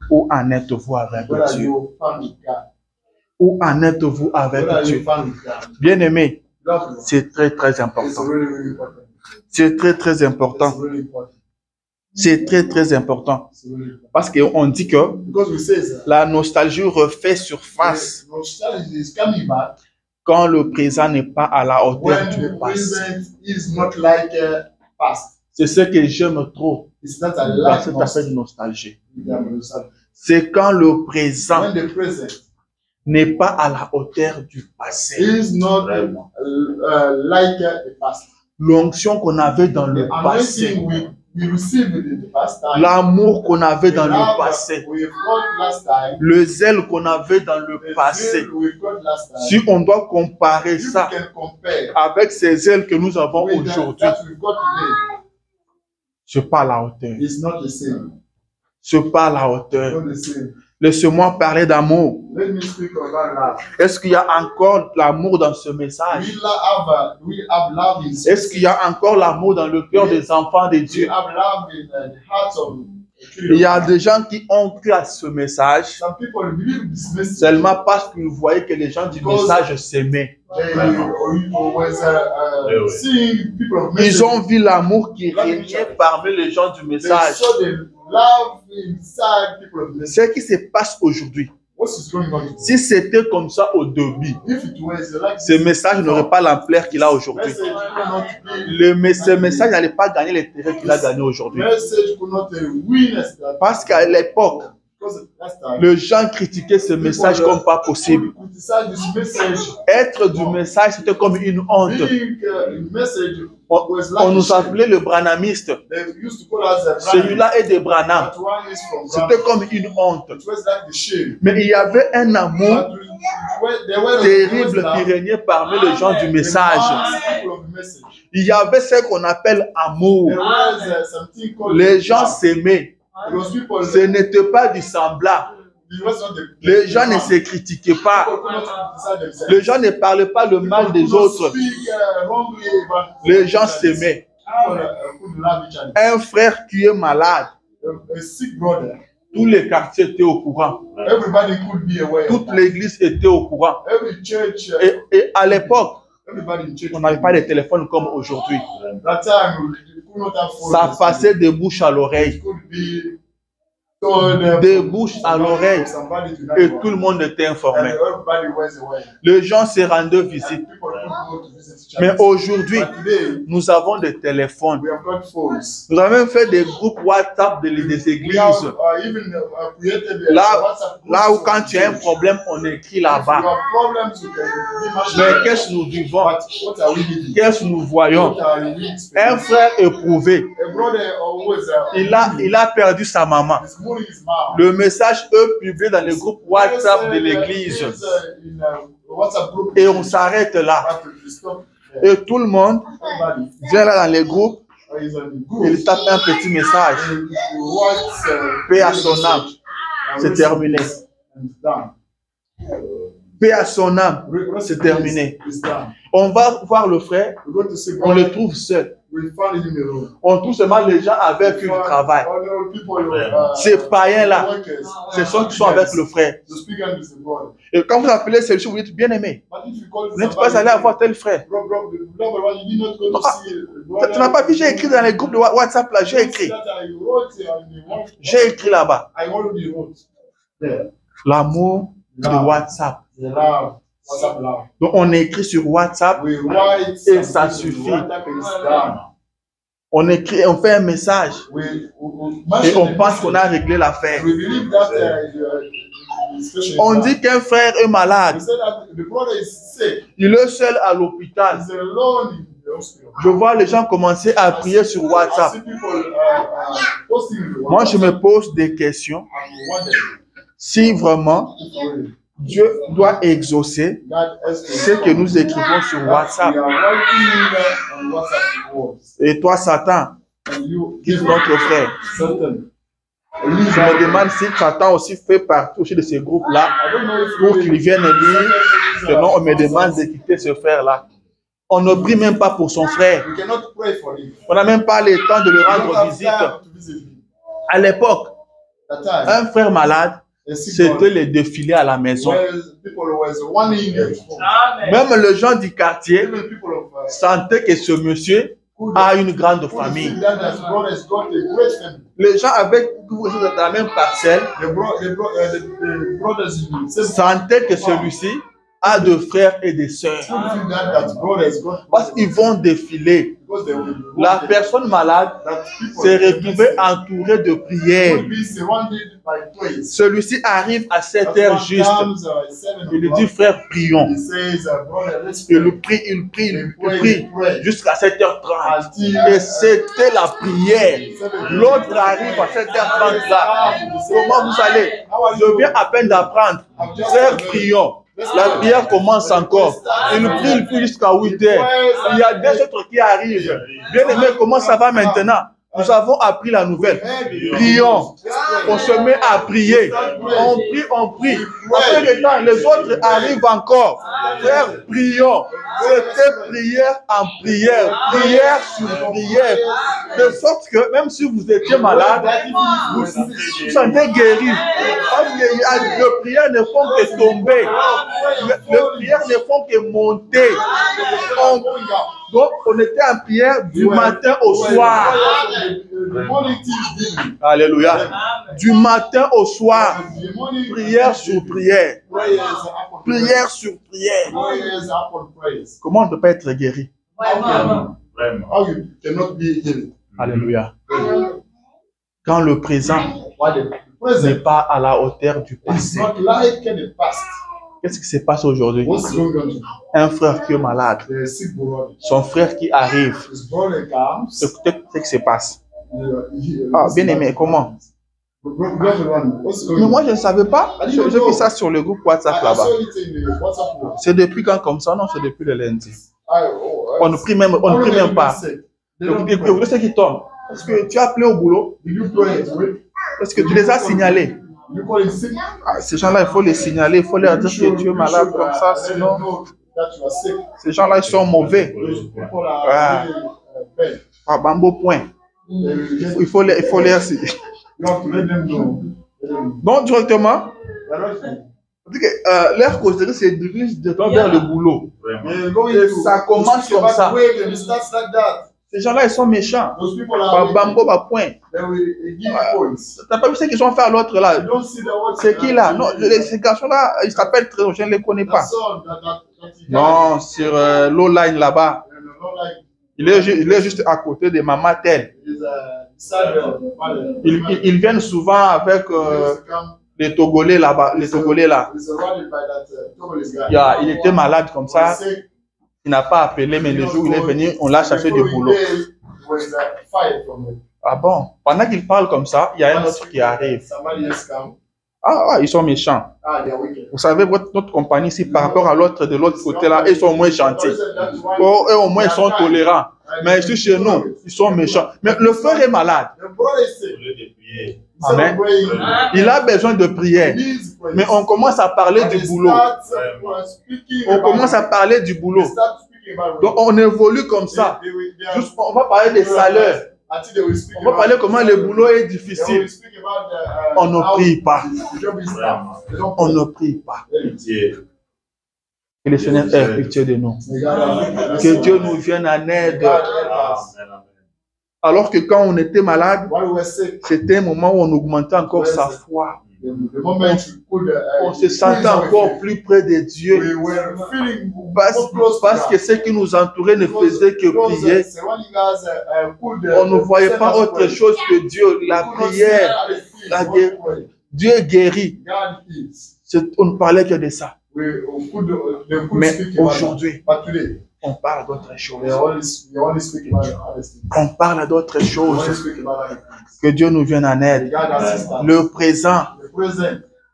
où en êtes-vous avec Dieu? Où en êtes-vous avec Dieu? Bien-aimé, c'est très très important. C'est très très important. C'est très très important. Parce qu'on dit que la nostalgie refait surface quand le présent n'est pas à la hauteur du passé. C'est ce que j'aime trop dans cette affaire de nostalgie. C'est quand le présent n'est pas à la hauteur du passé. L'onction qu'on avait dans le passé, l'amour qu'on avait dans le passé, le zèle qu'on avait dans le passé. Si on doit comparer ça avec ces zèles que nous avons aujourd'hui, c'est pas à la hauteur. C'est pas à la hauteur. Laissez-moi parler d'amour. Est-ce qu'il y a encore l'amour dans ce message? Est-ce qu'il y a encore l'amour dans le cœur des enfants de Dieu? Il y a des gens qui ont cru à ce message seulement parce qu'ils voyaient que les gens du message s'aimaient. Ils ont vu l'amour qui régnait parmi les gens du message. Ce qui se passe aujourd'hui, si c'était comme ça au début, ce message n'aurait pas l'ampleur qu'il a aujourd'hui. Ce message n'allait pas gagner l'intérêt qu'il a gagné aujourd'hui. Parce qu'à l'époque, les gens critiquaient ce message comme pas possible. Être du message, c'était comme une honte. On nous appelait le branhamiste. Celui-là est des Branham. C'était comme une honte. Mais il y avait un amour terrible qui régnait parmi les gens du message. Il y avait ce qu'on appelle amour. Les gens s'aimaient. Ce n'était pas du semblant. Les gens ne se critiquaient pas. Les gens ne parlaient pas le mal des autres. Les gens s'aimaient. Un frère qui est malade, tous les quartiers étaient au courant. Toute l'église était au courant. Et à l'époque, on n'avait pas de téléphone comme aujourd'hui. Ça passait de bouche à l'oreille. De bouche à l'oreille. Et tout le monde était informé. Les gens se rendaient visite. Mais aujourd'hui, nous avons des téléphones. Nous avons même fait des groupes WhatsApp des églises. Là où quand tu as un problème, on écrit là-bas. Mais qu'est-ce que nous vivons? Qu'est-ce que nous voyons? Un frère éprouvé. Il a perdu sa maman. Le message est publié dans les groupes WhatsApp de l'église. Et on s'arrête là. Et tout le monde vient là dans les groupes. Il tape un petit message. Paix à son âme. C'est terminé. Paix à son âme. C'est terminé. On va voir le frère. On le trouve seul. On trouve seulement les gens avec qui ils travaillent. Ces païens-là, ce sont qui sont avec le frère. Et quand vous appelez celui-ci, vous dites bien aimé. Vous n'êtes pas allé avoir tel frère. Tu n'as pas vu, j'ai écrit dans les groupes de WhatsApp là, j'ai écrit. J'ai écrit là-bas. L'amour de WhatsApp. Donc on écrit sur WhatsApp et ça suffit. On écrit, on fait un message et on pense qu'on a réglé l'affaire. On dit qu'un frère est malade. Il est seul à l'hôpital. Je vois les gens commencer à prier sur WhatsApp. Moi, je me pose des questions. Si vraiment Dieu doit exaucer ce que nous écrivons sur WhatsApp. Et toi, Satan, qui est notre frère. Je me demande si Satan aussi fait partie de ces groupes-là pour qu'ils viennent lire. Sinon, on me demande de quitter ce frère-là. On ne prie même pas pour son frère. On n'a même pas le temps de lui rendre visite. À l'époque, un frère malade, c'était les défilés à la maison. Même les gens du quartier sentaient que ce monsieur a une grande famille. Les gens avec la même parcelle sentaient que celui-ci a de frères et de sœurs. Parce qu'ils vont défiler. La personne malade s'est retrouvée entourée de prières. Celui-ci arrive à 7 heures juste. Il lui dit, frère, prions. Il prie jusqu'à 7h30. Et c'était la prière. L'autre arrive à 7h30 là. Comment vous allez? Je viens à peine d'apprendre. Frère, prions. La prière commence encore. Il prie jusqu'à 8h. Il y a des autres qui arrivent. Bien aimé, comment ça va maintenant? Nous avons appris la nouvelle. Prions. On se met à prier. On prie. Après le temps, les autres arrivent encore. Frère, prions. C'était prière en prière. Prière sur prière. De sorte que même si vous étiez malade, vous sentez guéri. Parce que les prières ne font que tomber. Les prières ne font que monter. Donc, on était en prière du matin au soir. Alléluia. Du matin au soir. Prière sur prière. Prière sur prière. Comment on ne peut pas être guéri? Alléluia. Quand le présent n'est pas à la hauteur du passé. Qu'est-ce qui se passe aujourd'hui? Un frère qui est malade. Son frère qui arrive. Écoutez ce qui se passe. Ah, bien aimé, comment? Mais moi, je ne savais pas. J'ai vu ça sur le groupe WhatsApp là-bas. C'est depuis quand comme ça? Non, c'est depuis le lundi. On ne prie même pas. Écoutez ce qui tombe. Est-ce que tu as appelé au boulot? Est-ce que tu les as signalés? You call it sick. Ah, ces gens-là, il faut les signaler, il faut leur dire que tu es malade comme ça, Let them sinon know that you are sick. ces gens-là, ils sont mauvais. Those people are Ah. really bad. Ah, Bambo point. Il faut les You have to let them know. Donc, directement, They're not sick. leur causerie se dirige vers le boulot. They're going Et to ça commence speak comme about ça. the way and it starts like that. Ces gens-là, ils sont méchants. Those people are Bambo, point. they will give points. T'as pas vu ce qu'ils ont fait à l'autre là? You don't see the what C'est qui là? Non, ces garçons-là, ils s'appellent très, je ne les connais pas. Non, sur l'O-Line là-bas. Il est juste à côté de Maman Tel. Ils viennent souvent avec les Togolais là-bas. Les Togolais là. Il était malade comme ça. Il n'a pas appelé, mais le jour où il est venu, on l'a cherché du boulot. Ah bon? Pendant qu'il parle comme ça, il y a un autre qui arrive. Ah, ils sont méchants. Vous savez, notre compagnie ici, par rapport à l'autre de l'autre côté là, ils sont moins gentils. Oh, eux, au moins, ils sont tolérants. Mais ici, chez nous, ils sont méchants. Mais le frère est malade. Amen. Il a besoin de prière. Mais on commence à parler du boulot. On commence à parler du boulot. Donc, on évolue comme ça. Juste, on va parler des salaires. On va parler comment le boulot est difficile. On ne prie pas. On ne prie pas. Que le Seigneur ait pitié de nous. Que Dieu nous vienne en aide. Alors que quand on était malade, c'était un moment où on augmentait encore sa foi. On se sentait encore plus près de Dieu. Parce que ce qui nous entourait ne faisait que prier. On ne voyait pas autre chose que Dieu. La prière, Dieu guérit. On ne parlait que de ça. Mais aujourd'hui, on parle d'autres choses. On parle d'autres choses. Que Dieu nous vienne en aide. Le présent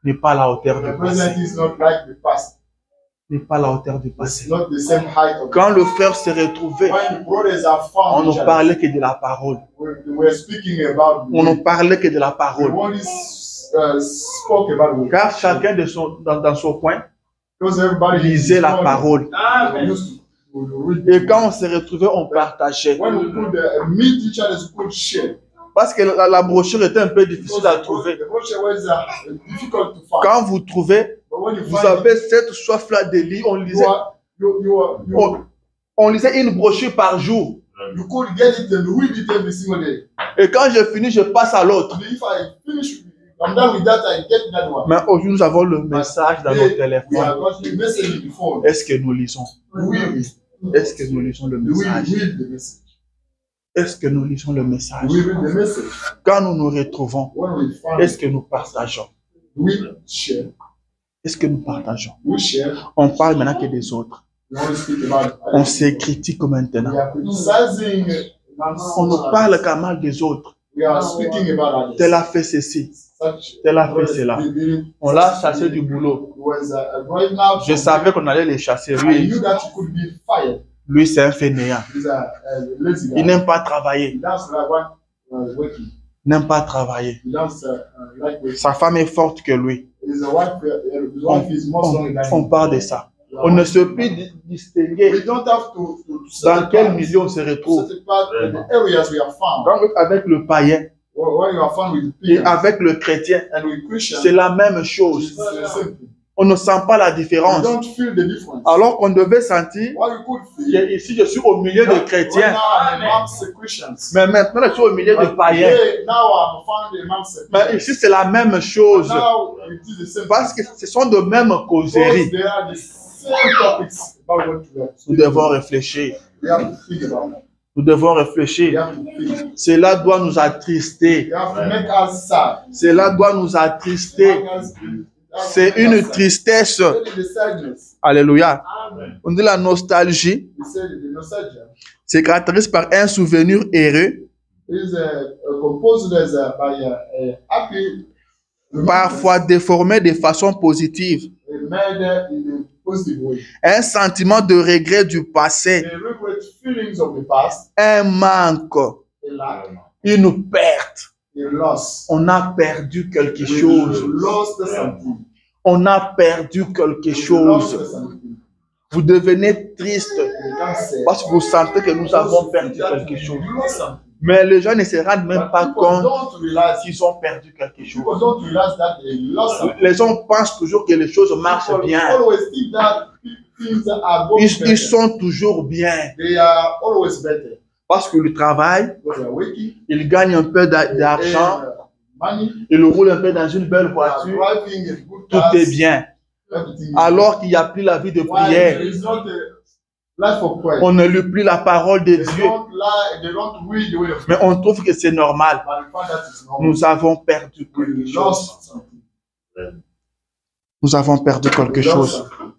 n'est pas à la hauteur du passé. N'est pas à la hauteur du passé. Quand le frère s'est retrouvé, on ne parlait que de la parole. On ne parlait que de la parole. Car chacun dans son coin lisait la parole. Et quand on s'est retrouvés, on partageait. Parce que la brochure était un peu difficile à trouver. Quand vous trouvez, vous avez cette soif-là de lire, on lisait une brochure par jour. Et quand j'ai fini, je passe à l'autre. Mais aujourd'hui, nous avons le message dans nos téléphones. Est-ce que nous lisons? Est-ce que nous lisons le message? Est-ce que nous lisons le message? Quand nous nous retrouvons, est-ce que nous partageons? Est-ce que nous partageons? On parle maintenant que des autres. On se critique maintenant. On ne parle qu'à mal des autres. Tel a fait ceci. Tel a fait cela. On l'a chassé du boulot. Je savais qu'on allait les chasser. Lui, c'est un fainéant. Il n'aime pas travailler. N'aime pas travailler. Sa femme est forte que lui. On parle de ça. On ne se peut distinguer dans quel milieu on se retrouve. Avec le païen et avec le chrétien, c'est la même chose. On ne sent pas la différence. Alors qu'on devait sentir que ici je suis au milieu de chrétiens. Mais maintenant je suis au milieu de païens. Mais ici c'est la même chose. Parce que ce sont de mêmes causeries. Nous devons réfléchir. Nous devons réfléchir. Cela doit nous attrister. Cela doit nous attrister. C'est une tristesse. Alléluia. On dit la nostalgie se caractérise par un souvenir heureux, parfois déformé de façon positive. Un sentiment de regret du passé, un manque, une perte, You lost. On a perdu quelque You chose. lost something. On a perdu quelque You chose. lost something. Vous devenez triste You can't say. parce que vous sentez que nous avons perdu quelque chose. You lost something. Mais les gens ne se rendent même But pas people compte don't realize. qu'ils ont perdu quelque chose. People don't realize that they lost something. Les gens pensent toujours que les choses marchent People bien. always think that things are going better. Ils sont toujours bien. They are always better. Parce que le travail, Because they are waking. ils gagnent un peu They d'argent, earn, money. ils roulent un peu dans une belle They are voiture, driving a good tout cars. est bien. Everything is Alors qu'il n'y a plus la vie de Why prière. there is not a life of prayer. On ne lit plus la parole de They Dieu. don't lie, they don't read the way of Mais God. on trouve que c'est normal. But we find that it's normal. Nous avons perdu We quelque chose. lost something. Nous avons perdu quelque We lost chose. something.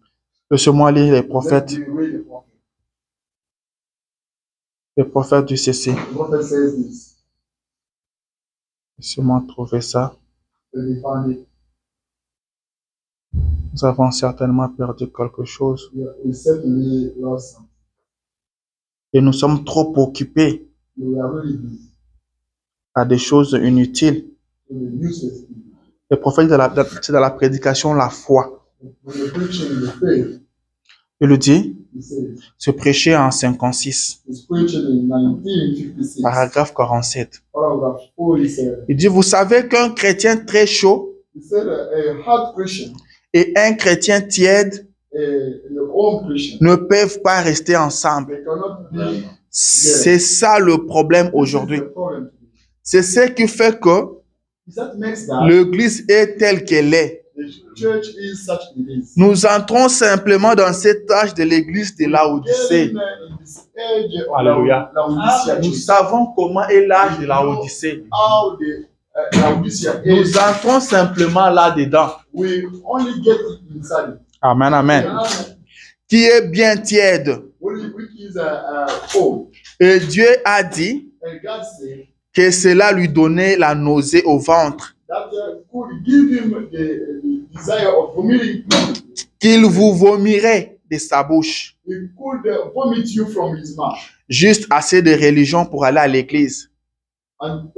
Laissez-moi lire les Let's prophètes read the prophet. les prophètes du CC. The prophet says this. Laissez-moi trouver ça. So they found it. Nous avons certainement perdu quelque chose. We certainly lost something. Et nous sommes trop occupés We are really busy. à des choses inutiles. So the useless people. Les prophètes, c'est dans la prédication, la foi. When you're preaching the faith, Il le dit, he says, se prêcher en 56, he's preaching in 1956, paragraphe 47. paragraph 47. Il dit, vous savez qu'un chrétien très chaud He said a hard Christian, et un chrétien tiède your own Christian, ne peuvent pas rester ensemble. they cannot be. C'est ça le problème aujourd'hui. This is the problem. C'est ce qui fait que That makes that l'église est telle qu'elle est. the church is such it is. Nous entrons simplement dans cet âge de l'église de Laodicée. Getting in this age of Alléluia. Laodicea Nous church. savons comment est l'âge de Laodicée. How the Laodicea is. Nous entrons simplement là-dedans. We only get it inside. It. Amen, amen. Qui est bien tiède. Which is cold. Et Dieu a dit And God said que cela lui donnait la nausée au ventre, that could give him the desire of vomiting. qu'il vous vomirait de sa bouche. He could vomit you from his mouth. Juste assez de religion pour aller à l'église. And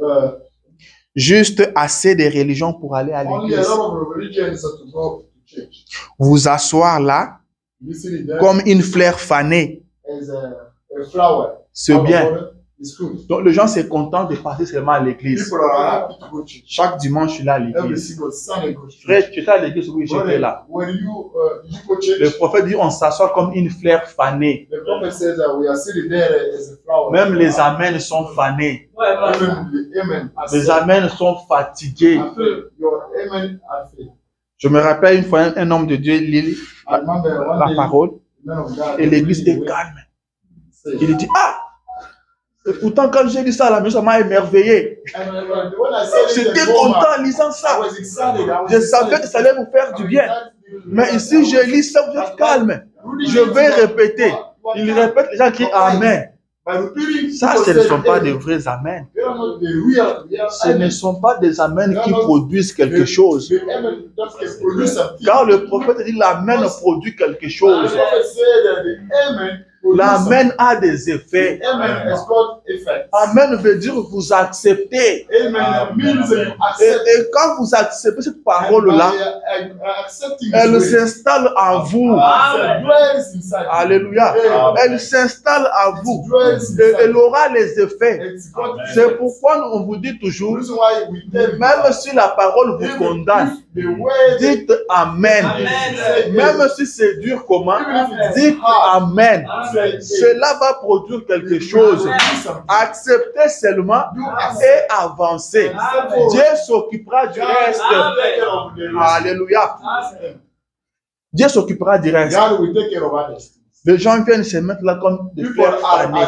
Juste assez de religion pour aller à only a l'église. lot of religions to go to church. Vous asseoir là You see there comme une fleur fanée. as a flower. C'est Out of bien. water is good. Donc les gens se contentent de passer seulement à l'église. People are happy to go to church. Chaque dimanche, je suis là à Every l'église. single Sunday go to church. Frère, tu étais à l'église, oui, j'étais là. When you did you go to Le church? prophète dit on s'assoit comme une fleur fanée. The prophet says that we are sitting there as a flower. Même les amens sont fanés. Even the amen. are Les said. amens sont fatigués. After your amen are faith. Je me rappelle une fois un homme de Dieu lit I remember one la day, parole man of God, et l'église est really calme. said- Il dit ah! Et pourtant quand j'ai lu ça à la maison, ça m'a émerveillé. And when I said it, J'étais the moment, content en lisant I ça. was excited. I was Je savais que ça allait vous faire du bien. Mais ici, je lis ça, vous êtes calme. Je vais répéter. Il répète, les gens crient Amen. Ça, ce ne sont pas des vrais Amen. Ce ne sont pas des Amen qui produisent quelque chose. Car le prophète dit l'Amen produit quelque chose. L'Amen a des effets. Amen veut dire que vous acceptez. Et quand vous acceptez cette parole-là, elle s'installe en vous. Alléluia. Elle s'installe en vous. Et elle aura les effets. C'est pourquoi on vous dit toujours, même si la parole vous condamne, dites Amen. Même si c'est dur comment, dites Amen. Cela va produire quelque chose. Acceptez seulement et avancez. Dieu s'occupera du reste. Alléluia. Dieu s'occupera du reste. Les gens viennent se mettre là comme des fleurs fanées.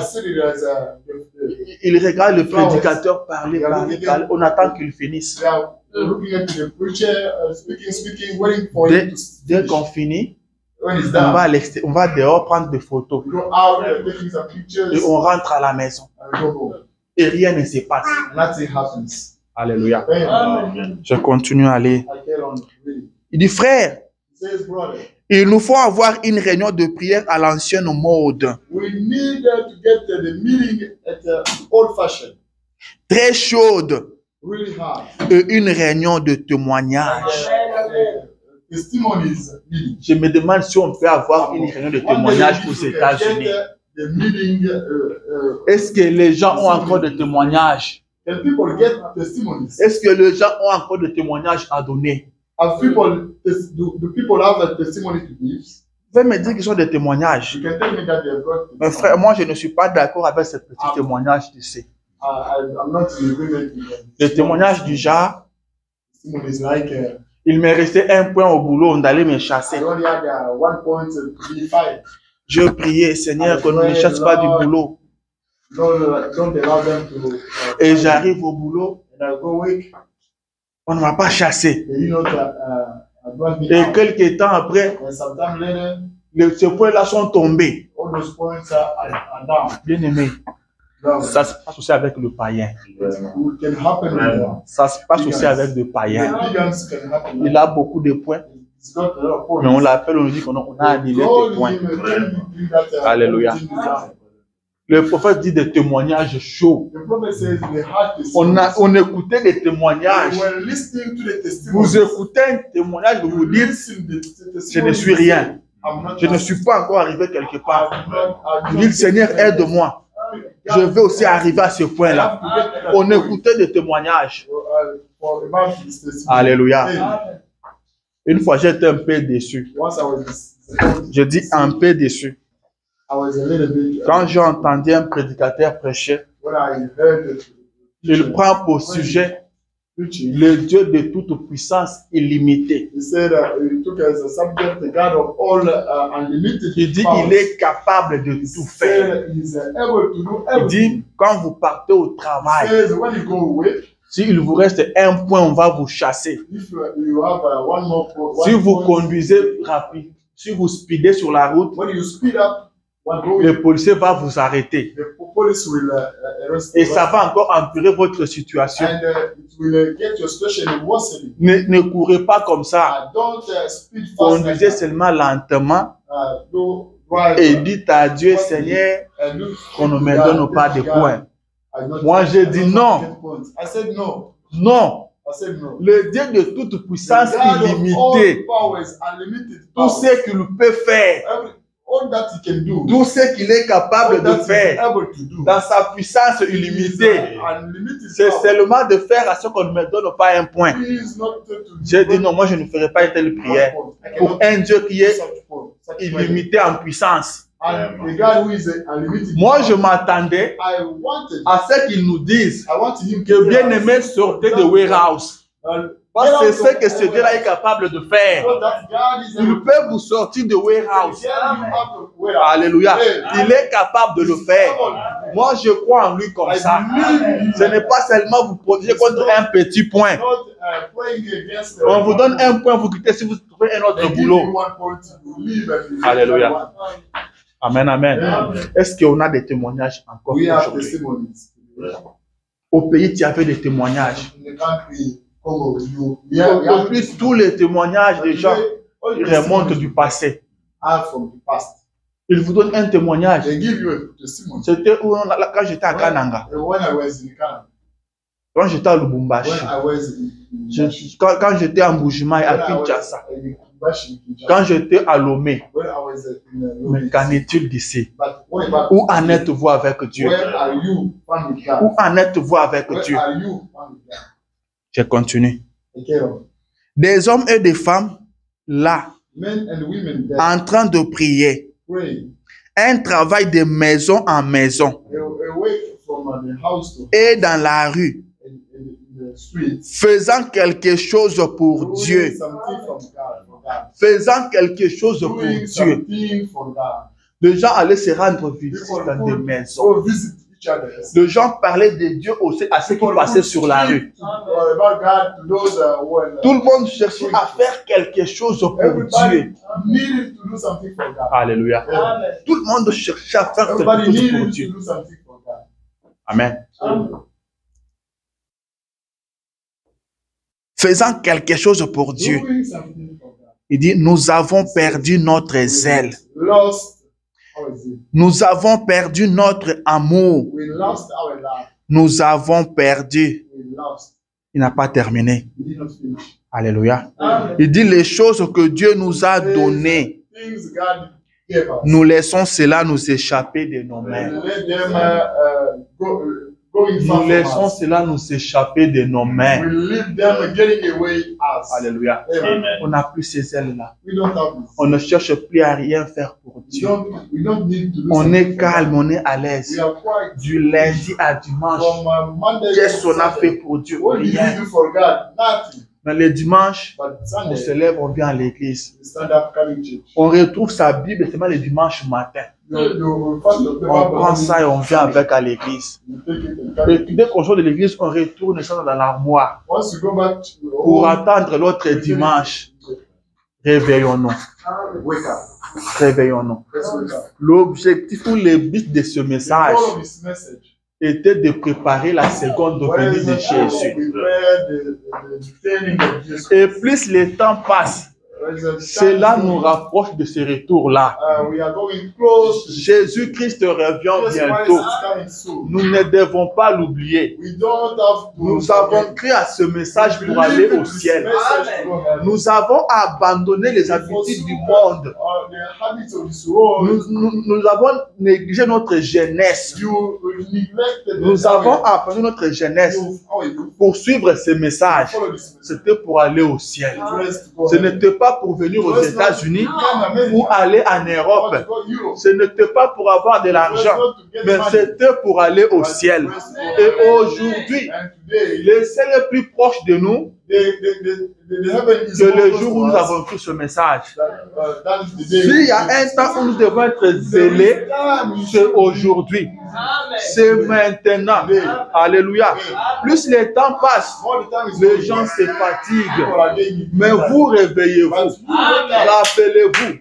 Ils regardent le prédicateur parler, parler. On attend qu'il finisse. Dès qu'on finit, on va dehors prendre des photos. Et on rentre à la maison. Et rien ne se passe. Alléluia. Je continue à aller. Il dit, frère, il nous faut avoir une réunion de prière à l'ancienne mode. Très chaude. really hard. Une réunion de témoignage. Testimonies meeting. Je me demande si on peut avoir une réunion de témoignage aux États-Unis. Est-ce que les gens ont encore des témoignages? Can people get testimonies? Est-ce que les gens ont encore des témoignages à donner? Do people have a testimony to give? Vous pouvez me dire qu'ils sont des témoignages. You can tell me that they have got Mais frère, moi je ne suis pas d'accord avec ces petits témoignages d'ici. I'm not in agreement with them. Les témoignages du genre, Testimonies like il m'est resté un point au boulot, on allait me chasser. I only had 1 point to be fired. Je priais, Seigneur, qu'on ne me chasse pas du boulot. Don't allow them to. Et j'arrive au boulot, And I go weak. on ne m'a pas chassé. They not advance me Et out. quelques temps après, And sometime later, ces points-là sont tombés. all those points are down. Bien aimé, Down. ça se passe aussi avec le païen. It can happen with them. Ça se passe aussi avec le The païen. pagans can happen. Il a beaucoup de points, It's got a lot of points. mais on l'appelle, on lui dit qu'on a annulé tes points. Alléluia. Le prophète dit des témoignages chauds. The prophet says they had testimonies. On écoutait des témoignages. They were listening to the Vous testimonies. écoutez un témoignage, vous vous dites, Listen to the je ne suis rien. I'm not Je ne suis pas encore arrivé quelque part. I'm Vous dites, Seigneur, aide-moi. Je vais aussi arriver à ce point-là. On écoutait des témoignages. Alléluia. Une fois, j'étais un peu déçu. Once I was disappointed. Je dis un peu déçu. I was a little bit. Quand j'ai entendu un prédicateur prêcher, When I heard the il prend pour sujet preaching, le Dieu de toute puissance illimitée. he said he took as a subject the God of all unlimited Il dit powers. il est capable de He tout faire. said he's able to do Il everything. dit quand vous partez au He travail, says when you go away, s'il vous reste un point, on va vous chasser. if you have one more point, Si vous conduisez rapide, si vous speedez sur la route, when you speed up, one go, le policier va vous arrêter. the police will arrest Et you. ça va encore empirer votre situation. And it will get your situation worsening. Ne courez pas comme ça. Don't speed fast. Conduisez seulement lentement Do drive. et dites à Dieu, Seigneur, And look, qu'on ne me donne pas de points. Moi, j'ai dit non. I said no. Non. I said no. Le Dieu de toute puissance The God of illimitée, all powers, unlimited tout power. ce qu'il peut faire, All that he can do. tout ce qu'il est capable All de that he is faire, able to do. dans sa puissance He is, illimitée, unlimited c'est power. seulement de faire à ce qu'on ne me donne pas un point. He is not to J'ai dit non, moi je ne ferai pas une telle prière pour un Dieu qui est illimité en puissance. And the God who is unlimited. Moi je m'attendais I wanted. à ce qu'il nous dise I want him que bien aimé sortez de warehouse. Parce que c'est ce que ce Dieu-là est capable de faire. Il peut vous sortir de warehouse. Alléluia. Il est capable de le faire. Moi, je crois en lui comme ça. Ce n'est pas seulement vous protéger contre un petit point. On vous donne un point, vous quittez si vous trouvez un autre boulot. Alléluia. Amen, amen. Est-ce qu'on a des témoignages encore aujourd'hui? Au pays, tu avais des témoignages. Aujourd'hui, tous les témoignages des gens remontent du passé. Ils vous donnent un témoignage. C'était quand j'étais à Kananga. Quand j'étais à Lubumbashi. Quand j'étais à Mbujimai, à Kinshasa. Quand j'étais à Lomé. Mais qu'en est-il d'ici? Où en êtes-vous avec Dieu? Où en êtes-vous avec Dieu? Je continue. Des hommes et des femmes là, en train de prier. Un travail de maison en maison. Et dans la rue. Faisant quelque chose pour Dieu. Faisant quelque chose pour Dieu. Les gens allaient se rendre visite dans des maisons. Les gens parlaient de Dieu aussi à ceux qui passaient sur la rue. Tout le monde cherchait à faire quelque chose pour Dieu. Alléluia. Tout le monde cherchait à faire quelque chose pour Dieu. Amen. Faisant quelque chose pour Dieu. Il dit, nous avons perdu notre zèle. Nous avons perdu notre amour. Nous avons perdu Il n'a pas terminé. He did not finish. Alléluia. Amen. Il dit les choses que Dieu nous a données. Things God gave us. Nous laissons cela nous échapper de nos mains. Let them going far Nous from laissons us. cela nous échapper de nos mains. We leave them getting away us. Alléluia. Amen. On n'a plus ces ailes-là. We don't have this. On ne cherche plus à rien faire pour We Dieu. don't need to do On something est for calme, God. on est à We l'aise. are quiet. Du lundi à dimanche, From Monday to qu'est-ce qu'on a Sunday. fait pour Dieu? What did Rien. you do for God? Nothing. Mais le dimanche, But on Sunday, se lève, on vient à l'église. we stand up coming church. On retrouve sa Bible seulement le dimanche matin. You first of the On prend ça et on vient avec à l'église. You take it and carry Et it. dès qu'on sort de l'église, on retourne ça dans l'armoire Once you go back to pour home, attendre l'autre dimanche. Réveillons-nous. wake up. Réveillons-nous. Let's wake up. L'objectif ou le but de ce The message goal of this message était de préparer la seconde venue de Jésus. prepare the returning of Jesus. Et plus le temps passe, cela nous rapproche de ce retour-là. We are going close to Jésus-Christ revient Jesus Christ bientôt. is coming soon. Nous ne devons pas l'oublier. We don't have to Nous avons cru à ce message pour aller au ciel. Nous avons abandonné les habitudes du monde. The habits of this world. Nous avons négligé notre jeunesse. You neglected Nous avons abandonné notre jeunesse pour suivre ce message. C'était pour aller au ciel. Ce n'était pas pour venir aux États-Unis ou aller en Europe. Ce n'était pas pour avoir de l'argent, mais c'était pour aller au ciel. Et aujourd'hui, le ciel est plus proche de nous que le jour où nous avons cru ce message. S'il y a un temps où nous devons être zélés, c'est aujourd'hui. C'est maintenant. Alléluia. Plus le temps passe, les gens se fatiguent. Mais vous réveillez-vous. Rappelez-vous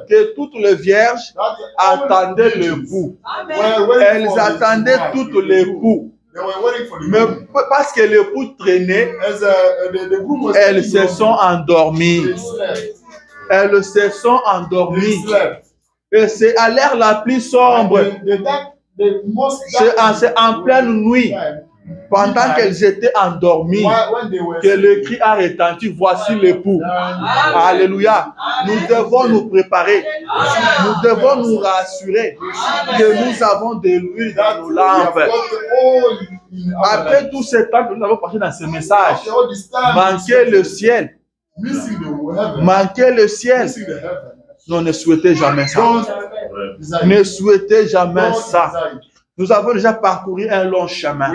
que toutes les vierges attendaient l'époux. Elles attendaient toutes l'époux. Mais parce que l'époux traînait, elles se sont endormies. Elles se sont endormies. Et c'est à l'heure la plus sombre. C'est en pleine nuit, pendant qu'elles étaient endormies, que le cri a retenti. Voici l'époux. Alléluia. Nous devons nous préparer. Nous devons nous rassurer que nous avons de l'huile dans nos lampes. Après tout ce temps que nous avons passé dans ce message, manquer le ciel. Manquer le ciel. Non, ne souhaitez jamais ça. Ne souhaitez jamais ça. Nous avons déjà parcouru un long chemin.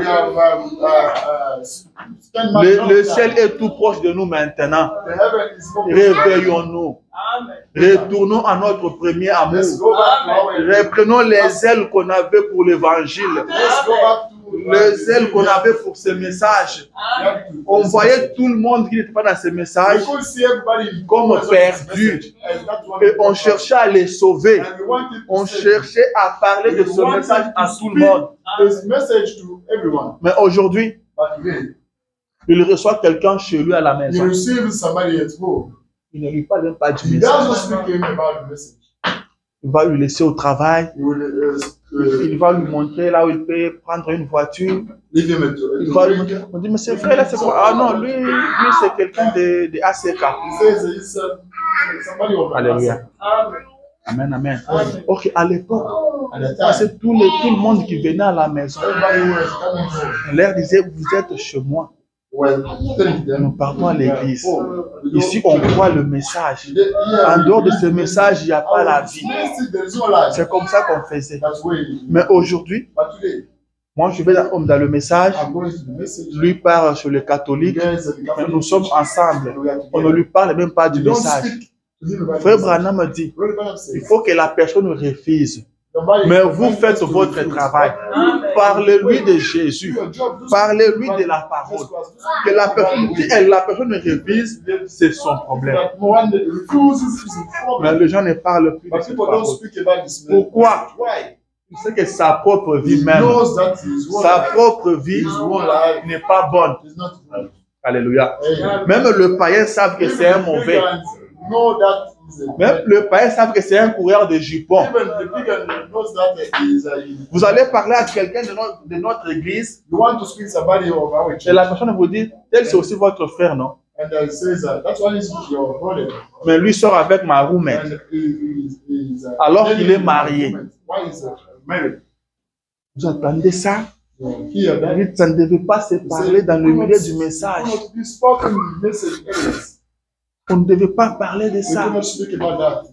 Le ciel est tout proche de nous maintenant. Réveillons-nous. Retournons à notre premier amour. Reprenons les ailes qu'on avait pour l'évangile. Les ailes qu'on avait pour ce message. On voyait tout le monde qui n'était pas dans ce message comme perdu. Et on cherchait à les sauver. On cherchait à parler de ce message à tout le monde. Mais aujourd'hui, il reçoit quelqu'un chez lui à la maison. Il ne lui parle même pas du message. Il va lui laisser au travail. Il va lui montrer là où il peut prendre une voiture. Il va lui montrer. On dit, mais c'est vrai là, c'est quoi? Ah non, lui c'est quelqu'un de ACK. Alléluia. Amen, amen. Ok, à l'époque, c'est tout le monde qui venait à la maison. On leur disait, vous êtes chez moi. Nous partons à l'église. Ici, on croit le message. En dehors de ce message, il n'y a pas la vie. C'est comme ça qu'on faisait. Mais aujourd'hui, moi, je vais dans le message. Lui parle sur les catholiques. Mais nous sommes ensemble. On ne lui parle même pas du message. Frère Branham me dit, il faut que la personne refuse. Mais vous faites votre travail. Parlez-lui de Jésus. Parlez-lui de la parole. Que la personne, si la personne refuse, c'est son problème. Mais les gens ne parlent plus de cette parole. Pourquoi? Il sait que sa propre vie même, sa propre vie n'est pas bonne. Alléluia. Même le païen savent que c'est un mauvais. Même le païen savent que c'est un coureur de jupons. Even the pagan knows that Vous allez parler à quelqu'un de notre église you want to speak to somebody of our et church, la personne vous dit, tel c'est aussi votre frère, non? and says that's why he's your brother, Mais lui sort avec ma roommate. and he's Alors qu'il est marié. Why is married? Vous entendez ça? Here, that Ça ne devait pas se parler dans le milieu du message. be spoken message areas. On ne devait pas parler de We ça. cannot speak about that,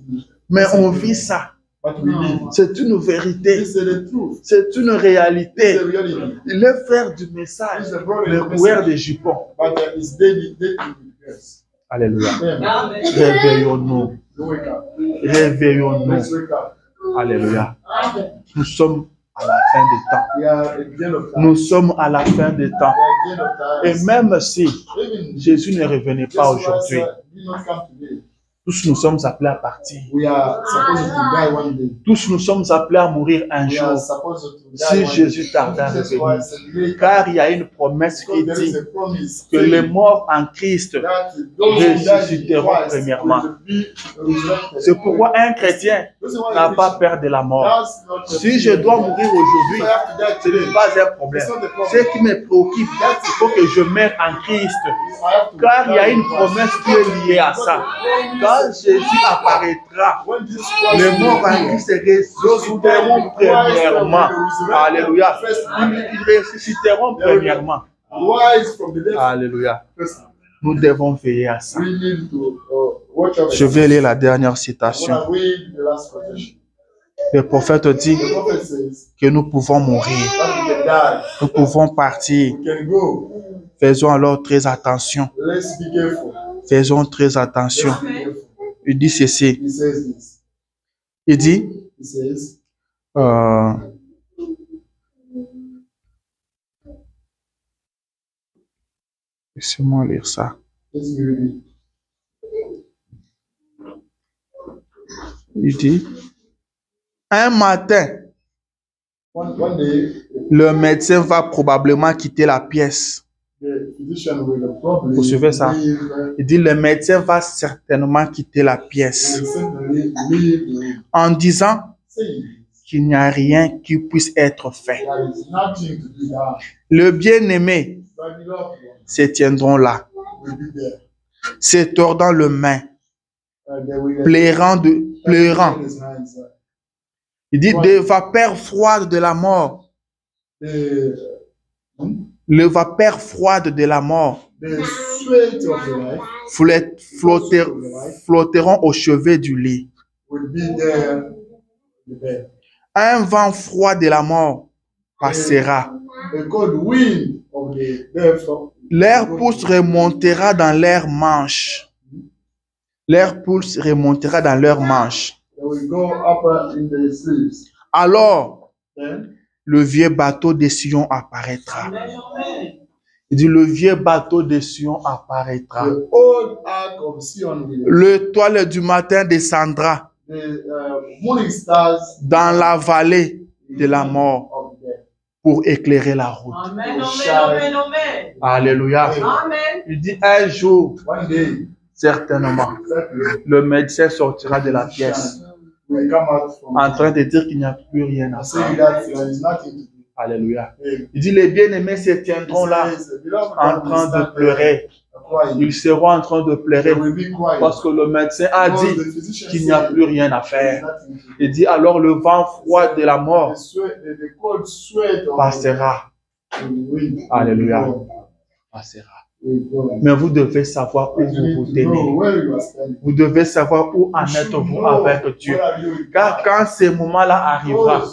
Mais on vit ça. but we live. C'est une vérité. This is the truth. C'est une This is réalité. the reality. Il est frère du message. He's the brother Le of the coureur message, des jupons. but it's daily with us. Alléluia. Amen. Réveillons-nous. Wake up. Réveillons-nous. Let's wake up. Alléluia. Nous sommes à la fin des temps. We are at the end of time. Nous sommes à la fin des temps. We are at the end of Et time. même si Even Jésus ne revenait pas Jesus aujourd'hui, Christ did not come today. tous nous sommes appelés à partir. We are supposed to die one day. Tous nous sommes appelés à mourir un We are jour. supposed to die Si one Jésus day. tarde à Jesus revenir. Christ said, Car il y a une promesse qui because there is dit a promise que les morts en Christ that those who die in ressusciteront Christ premièrement. will be resurrected. C'est pourquoi un chrétien This is why n'a a pas Christian peur de la mort. does not Si je dois mourir aujourd'hui, If I have to die ce today, n'est pas un problème. Ce qui me préoccupe, il faut que je meure en Christ. I have to Car il y a die une in Christ. promesse qui est liée à ça. Quand Jésus apparaîtra, When Jesus Christ les morts en Christ ressusciteront premièrement. Alléluia. Ils ressusciteront premièrement. rise from the dead Alléluia. first. Nous devons veiller à ça. We need to watch out. Je vais lire la dernière I citation. want to read the last quotation. Le prophète dit The prophet says que nous pouvons mourir. that we can die, Nous pouvons partir. we can go. Faisons alors très attention. Let's be careful. Faisons très attention. Let's be careful. Il dit ceci. He says this. Il dit, He says, laissez-moi lire ça. let's be ready. Il dit, un matin, One day, le médecin va probablement quitter la pièce. the physician will probably Vous suivez ça? leave, Il dit, le médecin va certainement quitter la pièce will certainly leave, en disant saying qu'il n'y a rien qui puisse être fait. there is nothing to be done. Le bien-aimé But the loved one se tiendront là, will be there. se tordant le main, And they will pleurant. his hands. Il dit, des vapeurs froides de la mort, The les vapeurs froides de la mort sweat of the life flotteront au chevet du lit. will be there in the bed. Un vent froid de la mort passera. A cold wind of the death. L'air pousse remontera dans leurs manches. L'air pousse remontera dans leurs manches. They will go up in the sleeves. Alors, Then le vieux bateau de Sion apparaîtra. Il dit, le vieux bateau de Sion apparaîtra. the old ark of Sion will. L'étoile du matin descendra The morning stars dans la vallée de la mort of death. pour éclairer la route. Amen, amen, amen, Alléluia. amen. Il dit, un jour, One day, certainement, exactly, le médecin sortira de la pièce will come out from en train de dire qu'il n'y a plus rien à saying faire. that there is nothing to do. Alléluia. Amen. Il dit, les bien-aimés se tiendront là en train de pleurer. Ils seront en train de pleurer parce que le médecin a dit qu'il n'y a plus rien à faire. Il dit, alors le vent froid de la mort passera. Alléluia. Passera. Mais vous devez savoir où vous vous tenez. Vous devez savoir où en êtes-vous avec Dieu. Car quand ce moment-là arrivera,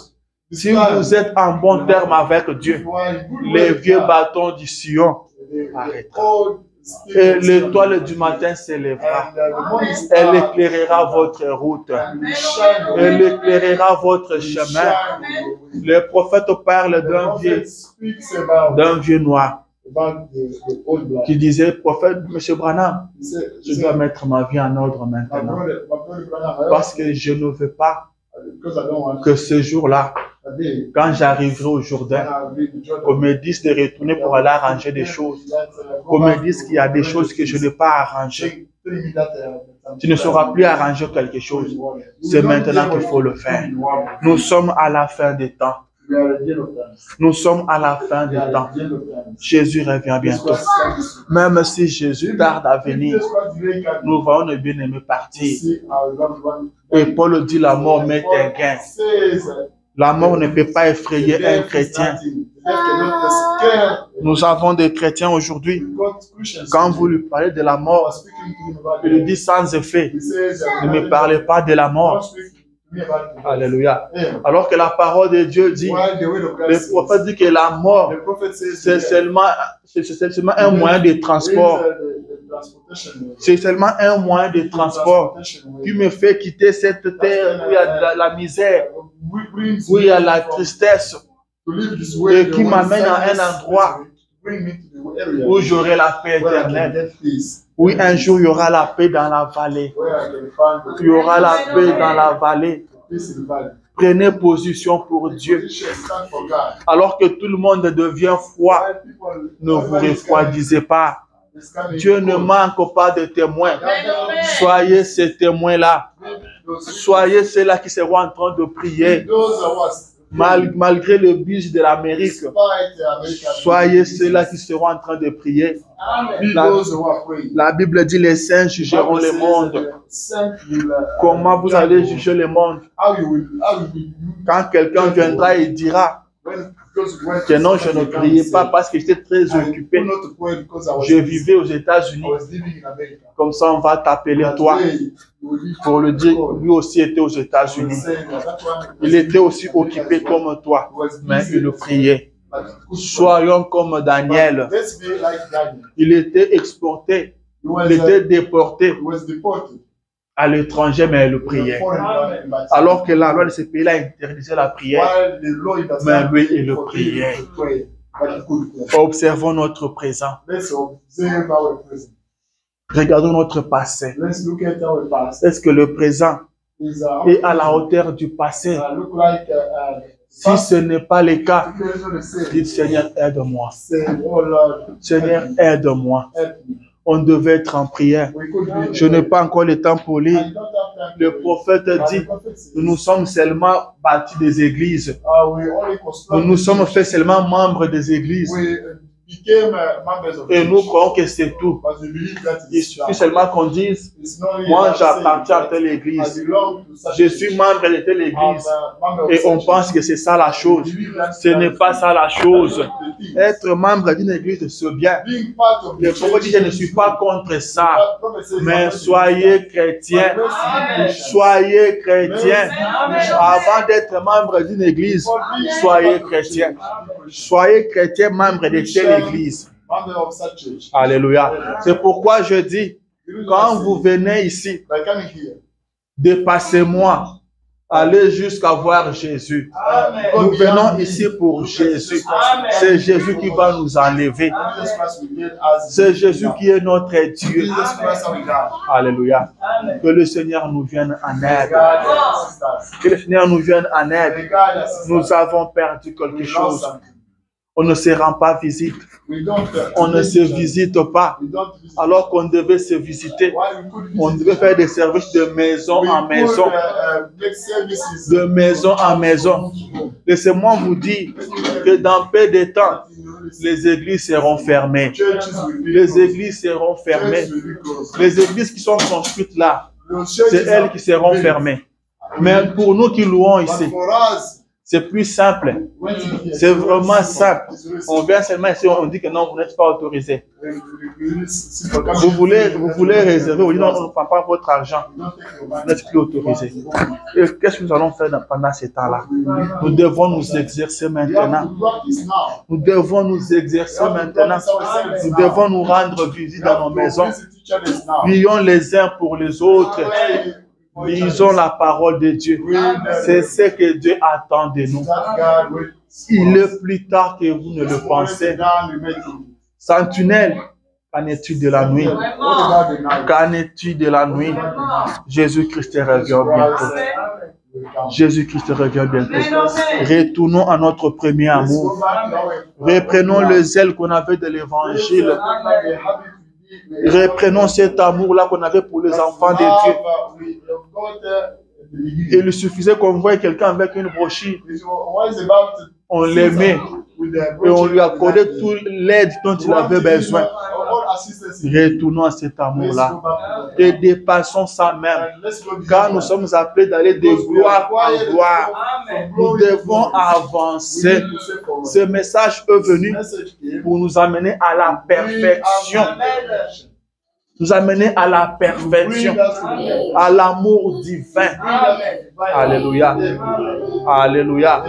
si vous êtes en bon terme avec Dieu, les vieux bâtons du Sion arrêteront. Et l'étoile du matin s'élèvera. Elle éclairera votre route. Elle éclairera votre chemin. Le prophète parle d'un vieux noir qui disait, prophète, M. Branham, je dois mettre ma vie en ordre maintenant. Parce que je ne veux pas que ce jour-là, quand j'arriverai au Jourdain, qu'on me dise de retourner pour aller arranger des choses, qu'on me dise qu'il y a des choses que je n'ai pas arrangées. Tu ne sauras plus arranger quelque chose. C'est maintenant qu'il faut le faire. Nous sommes à la fin des temps. Nous sommes à la fin des temps. Jésus revient bientôt. Même si Jésus tarde à venir, nous voyons le bien-aimé partir. Et Paul dit, la mort m'est un gain. La mort ne peut pas effrayer un chrétien. Nous avons des chrétiens aujourd'hui. Quand vous lui parlez de la mort, il lui dit sans effet. Ne me parlez pas de la mort. Alléluia. Alors que la parole de Dieu dit, le prophète dit que la mort, c'est seulement un moyen de transport. C'est seulement un moyen de transport qui me fait quitter cette terre où il y a la misère, où il y a la tristesse, et qui m'amène à un endroit où j'aurai la paix éternelle. Oui, un jour, il y aura la paix dans la vallée. Il y aura la paix dans la vallée. Prenez position pour Dieu. Alors que tout le monde devient froid, ne vous refroidissez pas. Dieu ne manque pas de témoins. Soyez ces témoins-là. Soyez ceux-là qui seront en train de prier. Malgré le bus de l'Amérique, soyez ceux-là qui seront en train de prier. La Bible dit les saints jugeront le monde. Comment vous allez juger le monde? Quand quelqu'un viendra et dira que non, je ne priais pas parce que j'étais très occupé. Je vivais aux États-Unis. Comme ça, on va t'appeler toi pour le dire. Lui aussi était aux États-Unis. Il était aussi occupé comme toi, mais il priait. Soyons comme Daniel. Il était exporté. Il était déporté à l'étranger, mais il priait. Alors que la loi de ce pays-là interdisait la prière, mais lui, il priait. Observons notre présent. Regardons notre passé. Est-ce que le présent est à la hauteur du passé? Si ce n'est pas le cas, dites Seigneur, aide-moi. Seigneur, aide-moi. On devait être en prière. Je n'ai pas encore le temps pour lire. Le prophète dit, nous nous sommes seulement bâtis des églises. Nous nous sommes fait seulement membres des églises. Et nous croyons que c'est tout. Il suffit seulement qu'on dise, moi j'appartiens à telle église. Je suis membre de telle église. Et on pense que c'est ça la chose. Ce n'est pas ça la chose. Être membre d'une église, c'est bien. Le prophète dit, je ne suis pas contre ça. Mais soyez chrétiens. Soyez chrétiens. Avant d'être membre d'une église, soyez chrétiens. Soyez chrétiens, membre de telle église. Alléluia. C'est pourquoi je dis, quand vous venez ici, dépassez-moi. Allez jusqu'à voir Jésus. Nous venons ici pour Jésus. C'est Jésus qui va nous enlever. C'est Jésus qui est notre Dieu. Alléluia. Que le Seigneur nous vienne en aide. Que le Seigneur nous vienne en aide. Nous avons perdu quelque chose. On ne se rend pas visite. On ne se visite pas. Alors qu'on devait se visiter. On devait faire des services de maison en maison. De maison en maison. Laissez-moi vous dire que dans peu de temps, les églises seront fermées. Les églises seront fermées. Les églises qui sont construites là, c'est elles qui seront fermées. Mais pour nous qui louons ici, c'est plus simple. C'est vraiment simple. On vient seulement ici, on dit que non, vous n'êtes pas autorisé. Vous voulez réserver, on dit non, on ne prend pas votre argent. Vous n'êtes plus autorisé. Et qu'est-ce que nous allons faire pendant ce temps-là? Nous devons nous exercer maintenant. Nous devons nous exercer maintenant. Nous devons nous rendre visite dans nos maisons. Prions les uns pour les autres. Lisons la parole de Dieu. C'est ce que Dieu attend de nous. Il est plus tard que vous ne le pensez. Sentinelle, qu'en est-il de la nuit? Qu'en est-il de la nuit? Jésus-Christ revient bientôt. Jésus-Christ revient bientôt. Retournons à notre premier amour. Reprenons le zèle qu'on avait de l'évangile. Reprenons cet amour-là qu'on avait pour les enfants de Dieu. Il suffisait qu'on voie quelqu'un avec une brochure. On l'aimait et on lui accordait toute l'aide dont il avait besoin. Retournons à cet amour-là et dépassons ça même. Car nous sommes appelés d'aller de gloire en gloire. Nous devons avancer. Ce message est venu pour nous amener à la perfection. Nous amener à la perfection, à l'amour divin. Alléluia. Alléluia.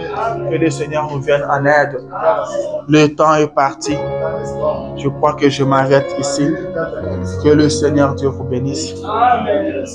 Que le Seigneur nous vienne en aide. Le temps est parti. Je crois que je m'arrête ici. Que le Seigneur Dieu vous bénisse. Amen.